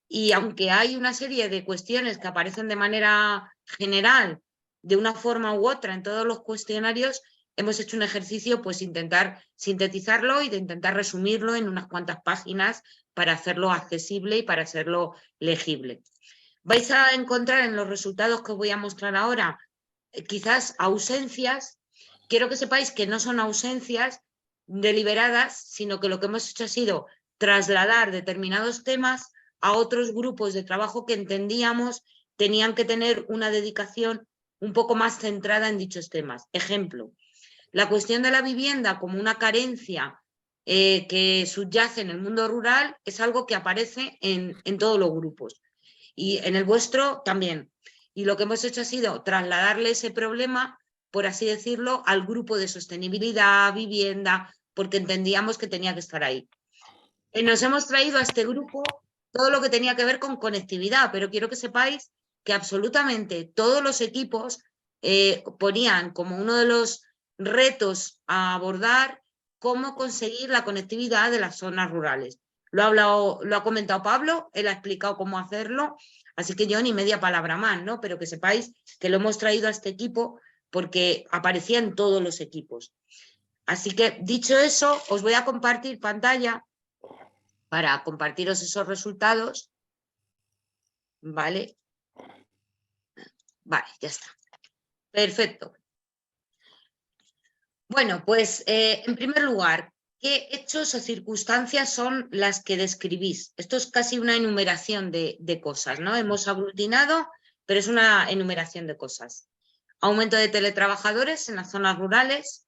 y aunque hay una serie de cuestiones que aparecen de manera general, de una forma u otra en todos los cuestionarios, hemos hecho un ejercicio, pues intentar sintetizarlo y de intentar resumirlo en unas cuantas páginas para hacerlo accesible y para hacerlo legible. Vais a encontrar en los resultados que os voy a mostrar ahora quizás ausencias quiero que sepáis que no son ausencias deliberadas, sino que lo que hemos hecho ha sido trasladar determinados temas a otros grupos de trabajo que entendíamos tenían que tener una dedicación un poco más centrada en dichos temas. Ejemplo, la cuestión de la vivienda como una carencia que subyace en el mundo rural es algo que aparece en todos los grupos y en el vuestro también. Y lo que hemos hecho ha sido trasladarle ese problema, por así decirlo, al grupo de sostenibilidad, vivienda, porque entendíamos que tenía que estar ahí. Nos hemos traído a este grupo todo lo que tenía que ver con conectividad, pero quiero que sepáis que absolutamente todos los equipos ponían como uno de los retos a abordar cómo conseguir la conectividad de las zonas rurales. Lo ha comentado Pablo, él ha explicado cómo hacerlo, así que yo ni media palabra más, ¿no? Pero que sepáis que lo hemos traído a este equipo porque aparecía en todos los equipos. Así que, dicho eso, os voy a compartir pantalla para compartiros esos resultados. ¿Vale? Vale, ya está. Perfecto. Bueno, pues en primer lugar, ¿qué hechos o circunstancias son las que describís? Esto es casi una enumeración de cosas, ¿no? Hemos aglutinado, pero es una enumeración de cosas. Aumento de teletrabajadores en las zonas rurales.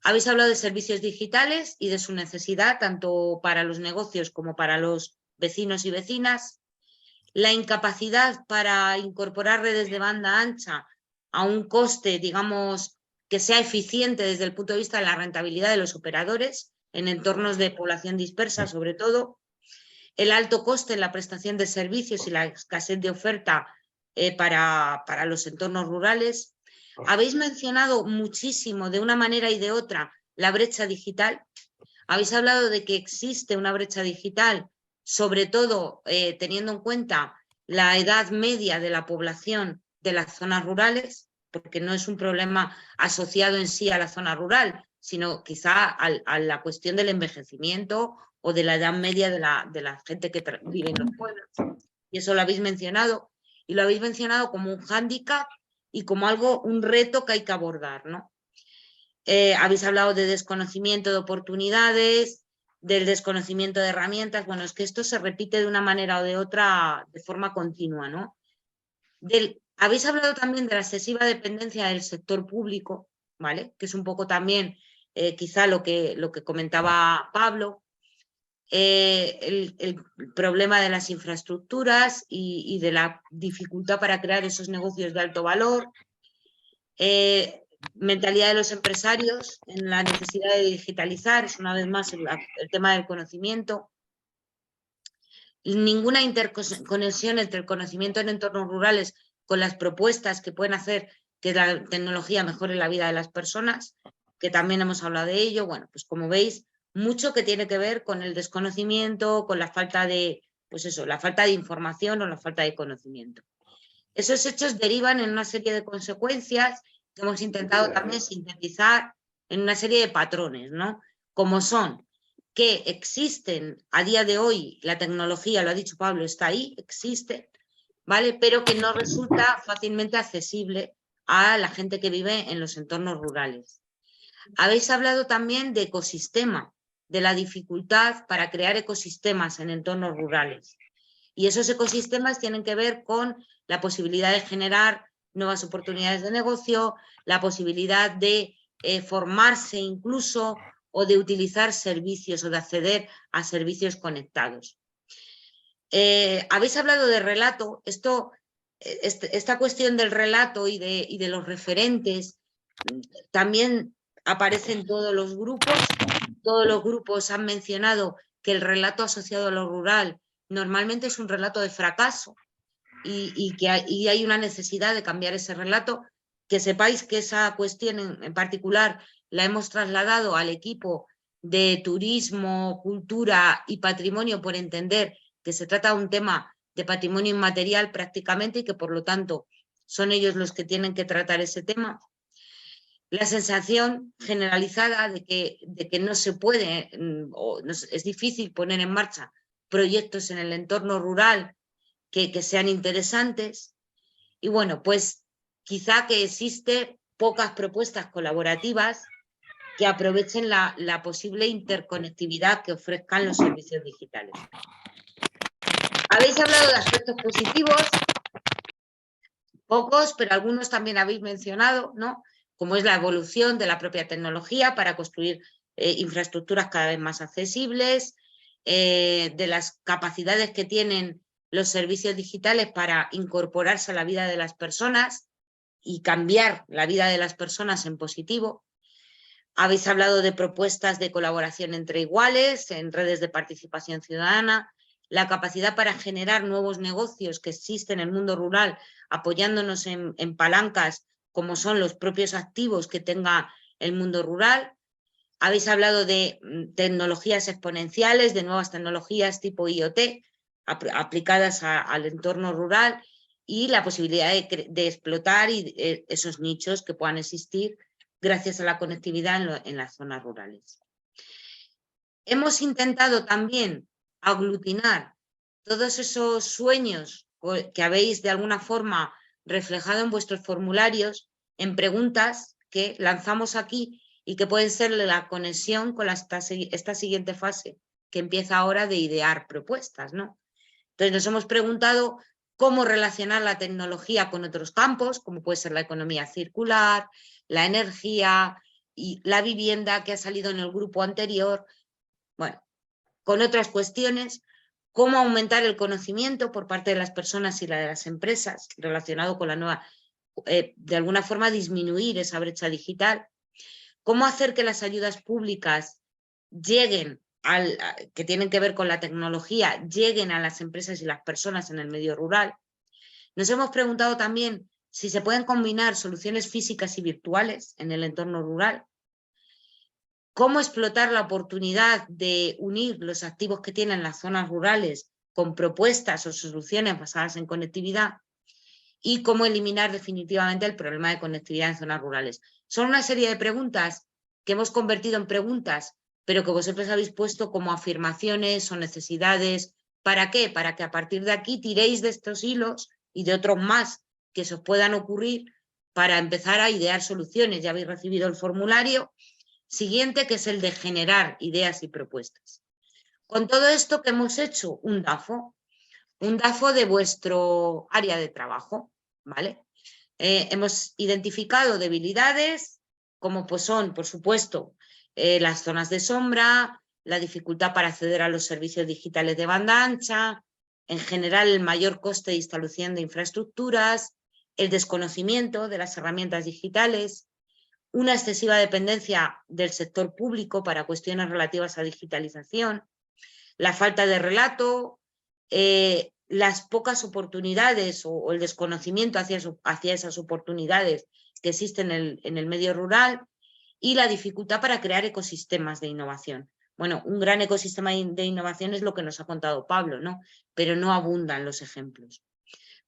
Habéis hablado de servicios digitales y de su necesidad, tanto para los negocios como para los vecinos y vecinas. La incapacidad para incorporar redes de banda ancha a un coste, digamos, que sea eficiente desde el punto de vista de la rentabilidad de los operadores en entornos de población dispersa, sobre todo. El alto coste en la prestación de servicios y la escasez de oferta para los entornos rurales. Habéis mencionado muchísimo, de una manera y de otra, la brecha digital. Habéis hablado de que existe una brecha digital, sobre todo teniendo en cuenta la edad media de la población de las zonas rurales, porque no es un problema asociado en sí a la zona rural, sino quizá a la cuestión del envejecimiento o de la edad media de la gente que vive en los pueblos. Y eso lo habéis mencionado, y lo habéis mencionado como un hándicap y como algo, un reto que hay que abordar, ¿no? Habéis hablado de desconocimiento de oportunidades, del desconocimiento de herramientas. Bueno, es que esto se repite de una manera o de otra de forma continua, ¿no? Habéis hablado también de la excesiva dependencia del sector público, ¿vale? Que es un poco también quizá lo que comentaba Pablo. El problema de las infraestructuras y de la dificultad para crear esos negocios de alto valor. Mentalidad de los empresarios en la necesidad de digitalizar, es una vez más el tema del conocimiento. Ninguna interconexión entre el conocimiento en entornos rurales con las propuestas que pueden hacer que la tecnología mejore la vida de las personas, que también hemos hablado de ello. Bueno, pues como veis, mucho que tiene que ver con el desconocimiento, con la falta de, pues eso, la falta de información o la falta de conocimiento. Esos hechos derivan en una serie de consecuencias que hemos intentado también sintetizar en una serie de patrones, ¿no? Como son que existen a día de hoy, la tecnología, lo ha dicho Pablo, está ahí, existe, ¿vale? Pero que no resulta fácilmente accesible a la gente que vive en los entornos rurales. Habéis hablado también de ecosistema, de la dificultad para crear ecosistemas en entornos rurales. Y esos ecosistemas tienen que ver con la posibilidad de generar nuevas oportunidades de negocio, la posibilidad de formarse incluso o de utilizar servicios o de acceder a servicios conectados. Habéis hablado de relato. Esta cuestión del relato y de los referentes también aparece en todos los grupos. Todos los grupos han mencionado que el relato asociado a lo rural normalmente es un relato de fracaso y hay una necesidad de cambiar ese relato. Que sepáis que esa cuestión en particular la hemos trasladado al equipo de turismo, cultura y patrimonio, por entender que se trata de un tema de patrimonio inmaterial prácticamente y que por lo tanto son ellos los que tienen que tratar ese tema. La sensación generalizada de que no se puede o es difícil poner en marcha proyectos en el entorno rural que sean interesantes. Y bueno, pues quizá que existe pocas propuestas colaborativas que aprovechen la posible interconectividad que ofrezcan los servicios digitales. Habéis hablado de aspectos positivos, pocos, pero algunos también habéis mencionado, ¿no? Como es la evolución de la propia tecnología para construir infraestructuras cada vez más accesibles, de las capacidades que tienen los servicios digitales para incorporarse a la vida de las personas y cambiar la vida de las personas en positivo. Habéis hablado de propuestas de colaboración entre iguales, en redes de participación ciudadana, la capacidad para generar nuevos negocios que existen en el mundo rural, apoyándonos en palancas como son los propios activos que tenga el mundo rural. Habéis hablado de tecnologías exponenciales, de nuevas tecnologías tipo IoT aplicadas al entorno rural y la posibilidad de explotar esos nichos que puedan existir gracias a la conectividad en las zonas rurales. Hemos intentado también aglutinar todos esos sueños que habéis de alguna forma reflejado en vuestros formularios en preguntas que lanzamos aquí y que pueden ser la conexión con esta siguiente fase que empieza ahora de idear propuestas, ¿no? Entonces nos hemos preguntado cómo relacionar la tecnología con otros campos, como puede ser la economía circular, la energía y la vivienda que ha salido en el grupo anterior, bueno, con otras cuestiones, cómo aumentar el conocimiento por parte de las personas y la de las empresas relacionado con la nueva, de alguna forma disminuir esa brecha digital, cómo hacer que las ayudas públicas lleguen que tienen que ver con la tecnología, lleguen a las empresas y las personas en el medio rural. Nos hemos preguntado también si se pueden combinar soluciones físicas y virtuales en el entorno rural, cómo explotar la oportunidad de unir los activos que tienen las zonas rurales con propuestas o soluciones basadas en conectividad y cómo eliminar definitivamente el problema de conectividad en zonas rurales. Son una serie de preguntas que hemos convertido en preguntas, pero que vosotros habéis puesto como afirmaciones o necesidades. ¿Para qué? Para que a partir de aquí tiréis de estos hilos y de otros más que se os puedan ocurrir para empezar a idear soluciones. Ya habéis recibido el formulario siguiente, que es el de generar ideas y propuestas. Con todo esto, ¿qué hemos hecho? Un DAFO de vuestro área de trabajo, ¿vale? Hemos identificado debilidades, como pues son, por supuesto, las zonas de sombra, la dificultad para acceder a los servicios digitales de banda ancha, en general el mayor coste de instalación de infraestructuras, el desconocimiento de las herramientas digitales, una excesiva dependencia del sector público para cuestiones relativas a digitalización, la falta de relato, las pocas oportunidades o el desconocimiento hacia esas oportunidades que existen en el medio rural y la dificultad para crear ecosistemas de innovación. Bueno, un gran ecosistema de innovación es lo que nos ha contado Pablo, ¿no? Pero no abundan los ejemplos.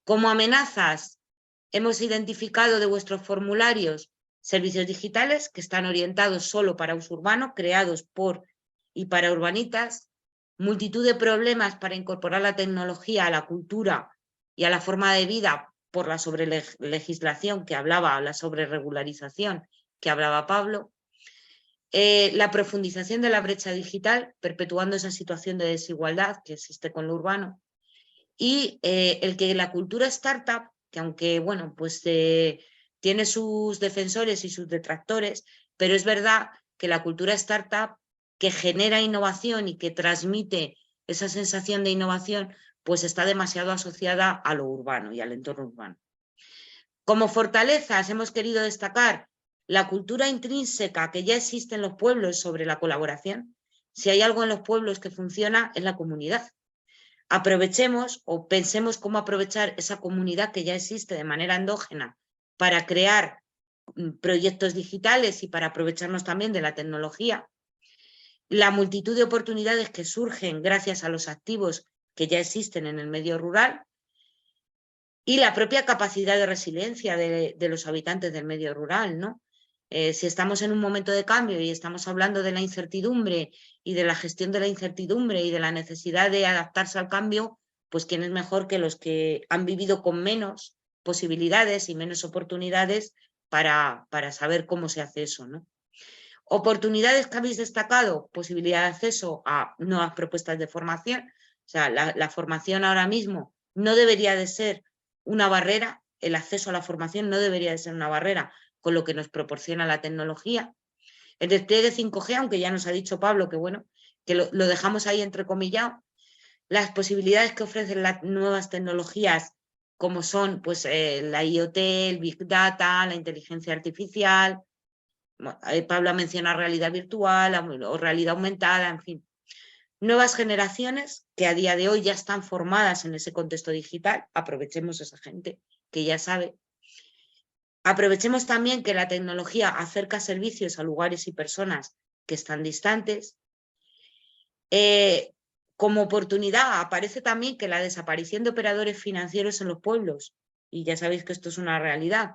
Como amenazas, hemos identificado de vuestros formularios servicios digitales que están orientados solo para uso urbano, creados por y para urbanitas, multitud de problemas para incorporar la tecnología a la cultura y a la forma de vida por la sobrelegislación que hablaba, la sobreregularización que hablaba Pablo, la profundización de la brecha digital, perpetuando esa situación de desigualdad que existe con lo urbano, y el que la cultura startup, que aunque, bueno, pues tiene sus defensores y sus detractores, pero es verdad que la cultura startup que genera innovación y que transmite esa sensación de innovación, pues está demasiado asociada a lo urbano y al entorno urbano. Como fortalezas hemos querido destacar la cultura intrínseca que ya existe en los pueblos sobre la colaboración. Si hay algo en los pueblos que funciona, es la comunidad. Aprovechemos o pensemos cómo aprovechar esa comunidad que ya existe de manera endógena para crear proyectos digitales y para aprovecharnos también de la tecnología. La multitud de oportunidades que surgen gracias a los activos que ya existen en el medio rural y la propia capacidad de resiliencia de los habitantes del medio rural, ¿no? Si estamos en un momento de cambio y estamos hablando de la incertidumbre y de la gestión de la incertidumbre y de la necesidad de adaptarse al cambio, pues quién es mejor que los que han vivido con menos posibilidades y menos oportunidades para saber cómo se hace eso, ¿no? Oportunidades que habéis destacado, posibilidad de acceso a nuevas propuestas de formación. O sea, la formación ahora mismo no debería de ser una barrera, el acceso a la formación no debería de ser una barrera con lo que nos proporciona la tecnología. El despliegue 5G, aunque ya nos ha dicho Pablo que bueno, que lo dejamos ahí entrecomillado, las posibilidades que ofrecen las nuevas tecnologías, como son pues, la IoT, el Big Data, la inteligencia artificial. Pablo ha mencionado realidad virtual o realidad aumentada, en fin. Nuevas generaciones que a día de hoy ya están formadas en ese contexto digital. Aprovechemos a esa gente que ya sabe. Aprovechemos también que la tecnología acerca servicios a lugares y personas que están distantes. Como oportunidad aparece también que la desaparición de operadores financieros en los pueblos, y ya sabéis que esto es una realidad,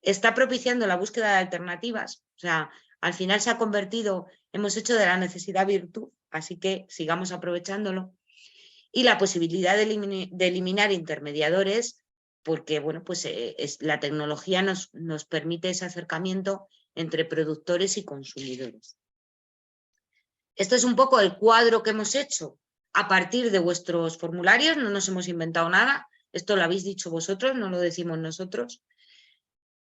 está propiciando la búsqueda de alternativas. O sea, al final se ha convertido, hemos hecho de la necesidad virtud, así que sigamos aprovechándolo. Y la posibilidad de eliminar intermediadores, porque bueno, pues la tecnología nos permite ese acercamiento entre productores y consumidores. Este es un poco el cuadro que hemos hecho a partir de vuestros formularios, no nos hemos inventado nada, esto lo habéis dicho vosotros, no lo decimos nosotros.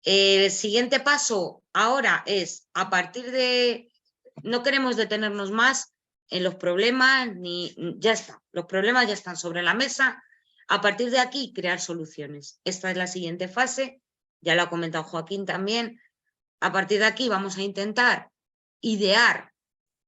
El siguiente paso ahora es, a partir de, no queremos detenernos más en los problemas, ya está, los problemas ya están sobre la mesa, a partir de aquí crear soluciones. Esta es la siguiente fase, ya lo ha comentado Joaquín también, a partir de aquí vamos a intentar idear,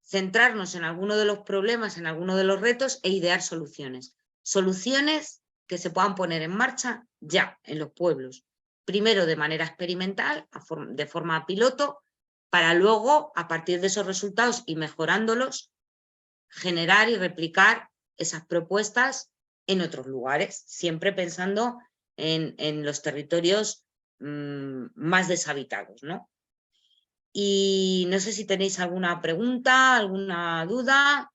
centrarnos en alguno de los problemas, en alguno de los retos e idear soluciones. Soluciones que se puedan poner en marcha ya en los pueblos. Primero de manera experimental, de forma piloto, para luego, a partir de esos resultados y mejorándolos, generar y replicar esas propuestas en otros lugares, siempre pensando en los territorios más deshabitados, ¿no? Y no sé si tenéis alguna pregunta, alguna duda.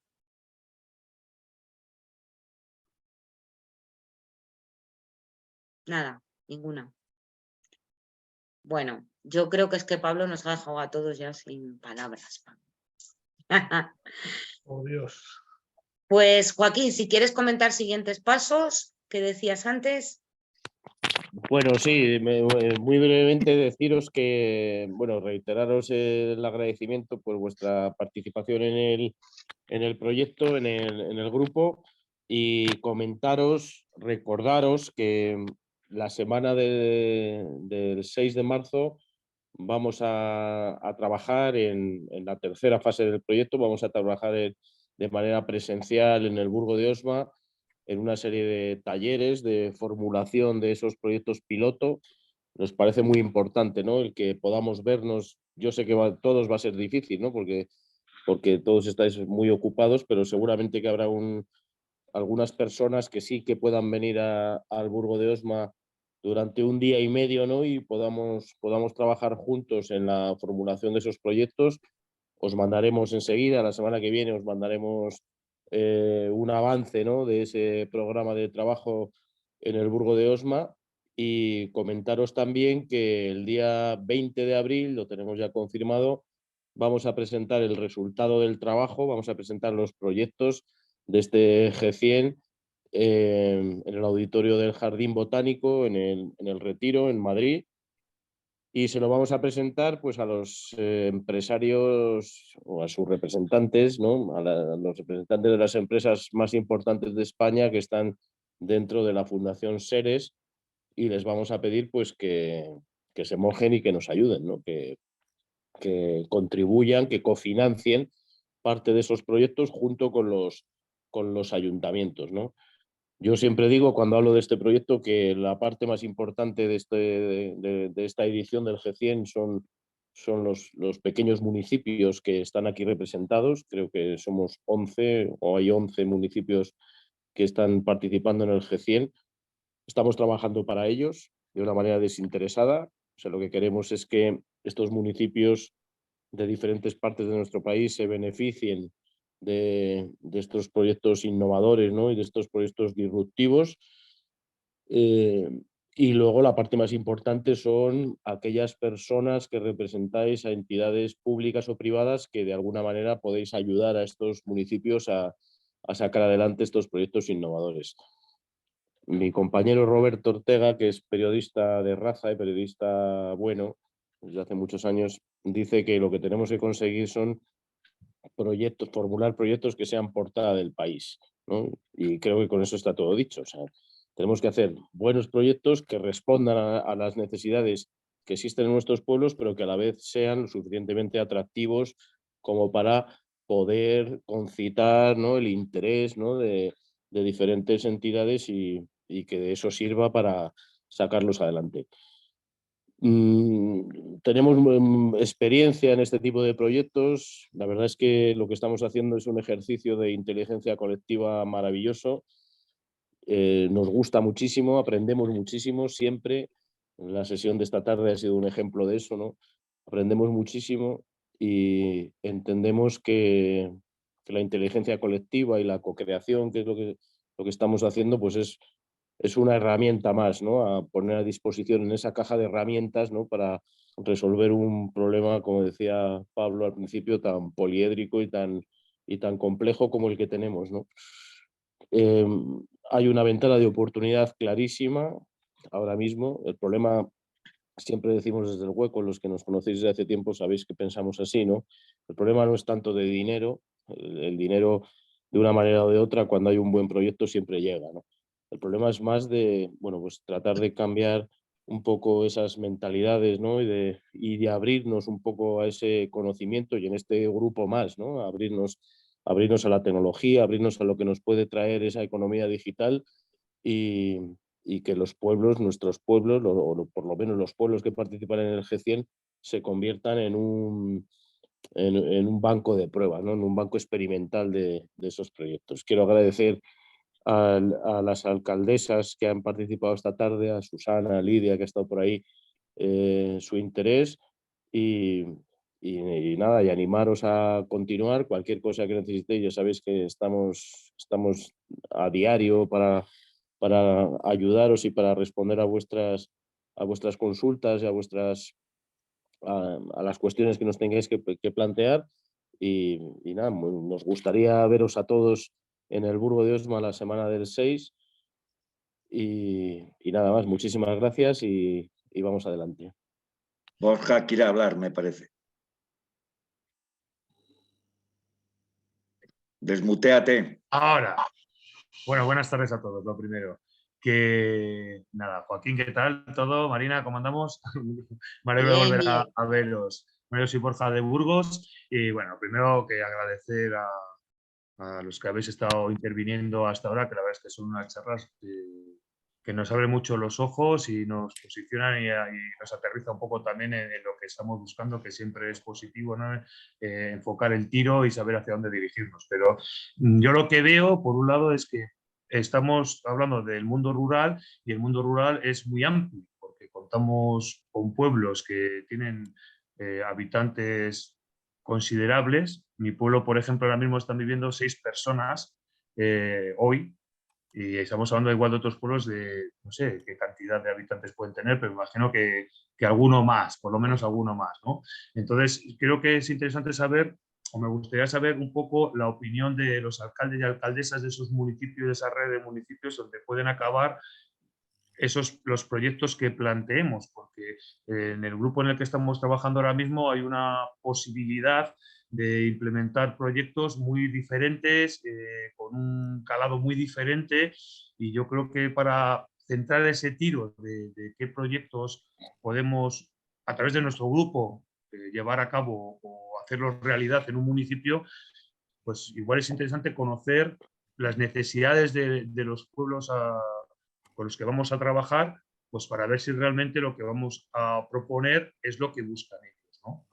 Nada, ninguna. Bueno, yo creo que es que Pablo nos ha dejado a todos ya sin palabras. Oh, Dios. Pues Joaquín, si quieres comentar siguientes pasos que decías antes. Bueno, sí, muy brevemente deciros que, bueno, reiteraros el agradecimiento por vuestra participación en el proyecto, en el grupo, y comentaros, recordaros que la semana del 6 de marzo vamos a trabajar en la tercera fase del proyecto, vamos a trabajar de manera presencial en el Burgo de Osma, en una serie de talleres de formulación de esos proyectos piloto. Nos parece muy importante, ¿no?, el que podamos vernos. Yo sé que todos va a ser difícil, ¿no?, porque todos estáis muy ocupados, pero seguramente que habrá algunas personas que sí que puedan venir al Burgo de Osma durante un día y medio, ¿no?, y podamos trabajar juntos en la formulación de esos proyectos. Os mandaremos enseguida, la semana que viene, os mandaremos un avance, ¿no?, de ese programa de trabajo en el Burgo de Osma, y comentaros también que el día 20 de abril, lo tenemos ya confirmado, vamos a presentar el resultado del trabajo, vamos a presentar los proyectos de este G100 en el auditorio del Jardín Botánico, en el Retiro, en Madrid. Y se lo vamos a presentar pues a los empresarios o a sus representantes, ¿no?, a los representantes de las empresas más importantes de España que están dentro de la Fundación Seres, y les vamos a pedir pues que se mojen y que nos ayuden, ¿no?, que contribuyan, que cofinancien parte de esos proyectos junto con los ayuntamientos, ¿no? Yo siempre digo, cuando hablo de este proyecto, que la parte más importante de esta edición del G100 son los pequeños municipios que están aquí representados. Creo que somos 11 o hay 11 municipios que están participando en el G100. Estamos trabajando para ellos de una manera desinteresada. O sea, lo que queremos es que estos municipios de diferentes partes de nuestro país se beneficien de estos proyectos innovadores, ¿no?, y de estos proyectos disruptivos. Y luego la parte más importante son aquellas personas que representáis a entidades públicas o privadas que de alguna manera podéis ayudar a estos municipios a sacar adelante estos proyectos innovadores. Mi compañero Roberto Ortega, que es periodista de raza y periodista bueno, desde hace muchos años, dice que lo que tenemos que conseguir son proyectos, formular proyectos que sean portada del país, ¿no? Y creo que con eso está todo dicho. O sea, tenemos que hacer buenos proyectos que respondan a las necesidades que existen en nuestros pueblos, pero que a la vez sean lo suficientemente atractivos como para poder concitar, ¿no?, el interés, ¿no?, de diferentes entidades y que de eso sirva para sacarlos adelante. Tenemos experiencia en este tipo de proyectos. La verdad es que lo que estamos haciendo es un ejercicio de inteligencia colectiva maravilloso. Nos gusta muchísimo, aprendemos muchísimo siempre. La sesión de esta tarde ha sido un ejemplo de eso, ¿no? Aprendemos muchísimo y entendemos que la inteligencia colectiva y la co-creación, que es lo que estamos haciendo, pues es una herramienta más, ¿no?, a poner a disposición en esa caja de herramientas, ¿no?, para resolver un problema, como decía Pablo al principio, tan poliédrico y tan complejo como el que tenemos, ¿no? Hay una ventana de oportunidad clarísima ahora mismo. El problema, siempre decimos desde el hueco, los que nos conocéis desde hace tiempo sabéis que pensamos así, ¿no? El problema no es tanto de dinero, el dinero de una manera o de otra, cuando hay un buen proyecto siempre llega, ¿no? El problema es más de, bueno, pues tratar de cambiar un poco esas mentalidades, ¿no? Y de abrirnos un poco a ese conocimiento y en este grupo más, ¿no? Abrirnos a la tecnología, abrirnos a lo que nos puede traer esa economía digital y, que los pueblos, nuestros pueblos, o por lo menos los pueblos que participan en el G100, se conviertan en un banco de pruebas, ¿no?, en un banco experimental de esos proyectos. Quiero agradecer a las alcaldesas que han participado esta tarde, a Susana, a Lidia, que ha estado por ahí, su interés y nada, y animaros a continuar. Cualquier cosa que necesitéis, ya sabéis que estamos a diario para ayudaros y para responder a vuestras consultas y a las cuestiones que nos tengáis que plantear. Y nada, nos gustaría veros a todos en el Burgo de Osma la semana del 6 y nada más. Muchísimas gracias y vamos adelante. Borja quiere hablar, me parece. Desmutéate. Ahora, bueno, buenas tardes a todos, lo primero. Que nada, Joaquín, ¿qué tal todo? Marina, ¿cómo andamos? Me alegro de Bien, volver bien. a veros. Yo soy Borja de Burgos y bueno, primero que agradecer a los que habéis estado interviniendo hasta ahora, que la verdad es que son unas charlas que nos abren mucho los ojos y nos posicionan y nos aterriza un poco también en lo que estamos buscando, que siempre es positivo, ¿no? Enfocar el tiro y saber hacia dónde dirigirnos. Pero yo lo que veo, por un lado, es que estamos hablando del mundo rural y el mundo rural es muy amplio, porque contamos con pueblos que tienen habitantes considerables. Mi pueblo, por ejemplo, ahora mismo están viviendo 6 personas hoy, y estamos hablando igual de otros pueblos de, no sé qué cantidad de habitantes pueden tener, pero imagino que alguno más, por lo menos alguno más, ¿no? Entonces, creo que es interesante saber, o me gustaría saber un poco la opinión de los alcaldes y alcaldesas de esos municipios, de esa red de municipios donde pueden acabar los proyectos que planteemos, porque en el grupo en el que estamos trabajando ahora mismo hay una posibilidad de implementar proyectos muy diferentes, con un calado muy diferente, y yo creo que para centrar ese tiro de qué proyectos podemos, a través de nuestro grupo, llevar a cabo o hacerlos realidad en un municipio, pues igual es interesante conocer las necesidades de los pueblos con los que vamos a trabajar, pues para ver si realmente lo que vamos a proponer es lo que buscan ellos, ¿no?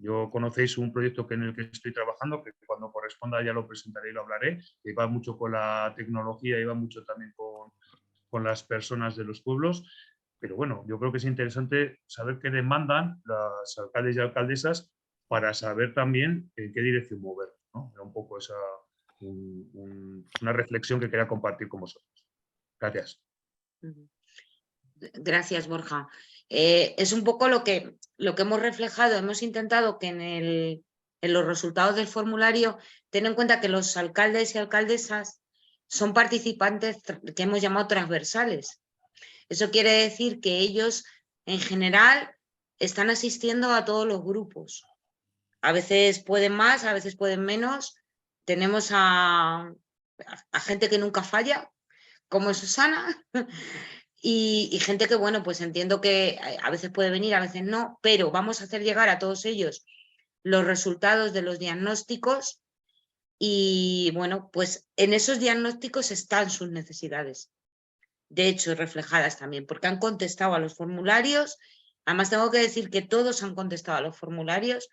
Yo conocéis un proyecto en el que estoy trabajando, que cuando corresponda ya lo presentaré y lo hablaré, que va mucho con la tecnología y va mucho también con las personas de los pueblos. Pero bueno, yo creo que es interesante saber qué demandan las alcaldes y alcaldesas para saber también en qué dirección mover, ¿no? Era un poco esa una reflexión que quería compartir con vosotros. Gracias. Gracias, Borja. Es un poco lo que hemos reflejado. Hemos intentado que en los resultados del formulario, ten en cuenta que los alcaldes y alcaldesas son participantes que hemos llamado transversales. Eso quiere decir que ellos, en general, están asistiendo a todos los grupos. A veces pueden más, a veces pueden menos. Tenemos a gente que nunca falla, como Susana, y gente que, bueno, pues entiendo que a veces puede venir, a veces no, pero vamos a hacer llegar a todos ellos los resultados de los diagnósticos y, bueno, pues en esos diagnósticos están sus necesidades. De hecho, reflejadas también, porque han contestado a los formularios. Además, tengo que decir que todos han contestado a los formularios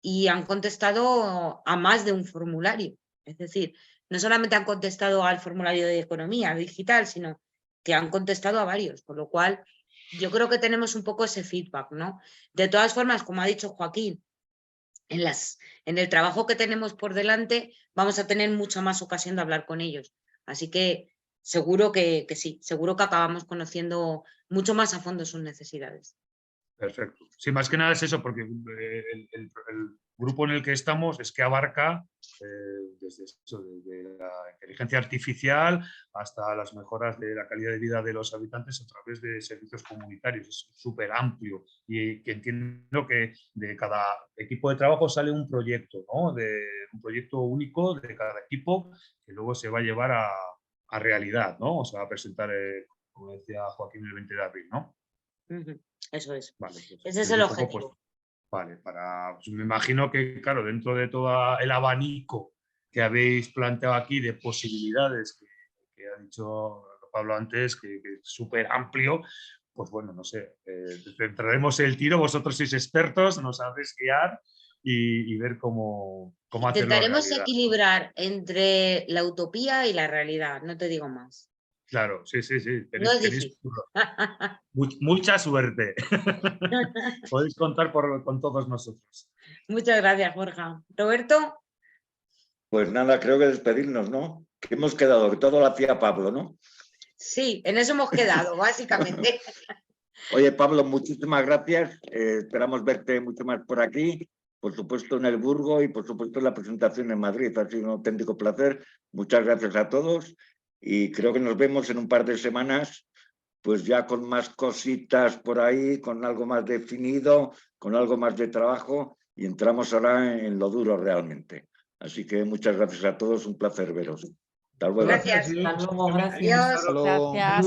y han contestado a más de un formulario. Es decir, no solamente han contestado al formulario de economía digital, sino que han contestado a varios, por lo cual yo creo que tenemos un poco ese feedback, ¿no? De todas formas, como ha dicho Joaquín, en el trabajo que tenemos por delante vamos a tener mucha más ocasión de hablar con ellos. Así que seguro que sí, seguro que acabamos conociendo mucho más a fondo sus necesidades. Perfecto. Sí, más que nada es eso, porque el grupo en el que estamos es que abarca desde la inteligencia artificial hasta las mejoras de la calidad de vida de los habitantes a través de servicios comunitarios. Es súper amplio y que entiendo que de cada equipo de trabajo sale un proyecto, ¿no? Un proyecto único de cada equipo que luego se va a llevar a realidad, ¿no? O se va a presentar, como decía Joaquín, el 20 de abril, ¿no? Eso es. Vale, pues, ese es el objetivo. Pues, vale, pues me imagino que, claro, dentro de todo el abanico que habéis planteado aquí de posibilidades que ha dicho Pablo antes, que es súper amplio, pues bueno, no sé, centraremos el tiro, vosotros sois expertos, nos hacéis guiar y ver cómo hacerlo Intentaremos realidad. Equilibrar entre la utopía y la realidad, no te digo más. Claro, sí. No es difícil. Mucha suerte. Podéis contar con todos nosotros. Muchas gracias, Borja. Roberto. Pues nada, creo que despedirnos, ¿no? Que hemos quedado, que todo lo hacía Pablo, ¿no? Sí, en eso hemos quedado, básicamente. Oye, Pablo, muchísimas gracias. Esperamos verte mucho más por aquí, por supuesto en el Burgo y por supuesto en la presentación en Madrid. Ha sido un auténtico placer. Muchas gracias a todos y creo que nos vemos en un par de semanas, pues ya con más cositas por ahí, con algo más definido, con algo más de trabajo y entramos ahora en lo duro realmente. Así que muchas gracias a todos, un placer veros. Hasta luego. Gracias. Hasta luego, gracias. Adiós. Hasta luego. Gracias.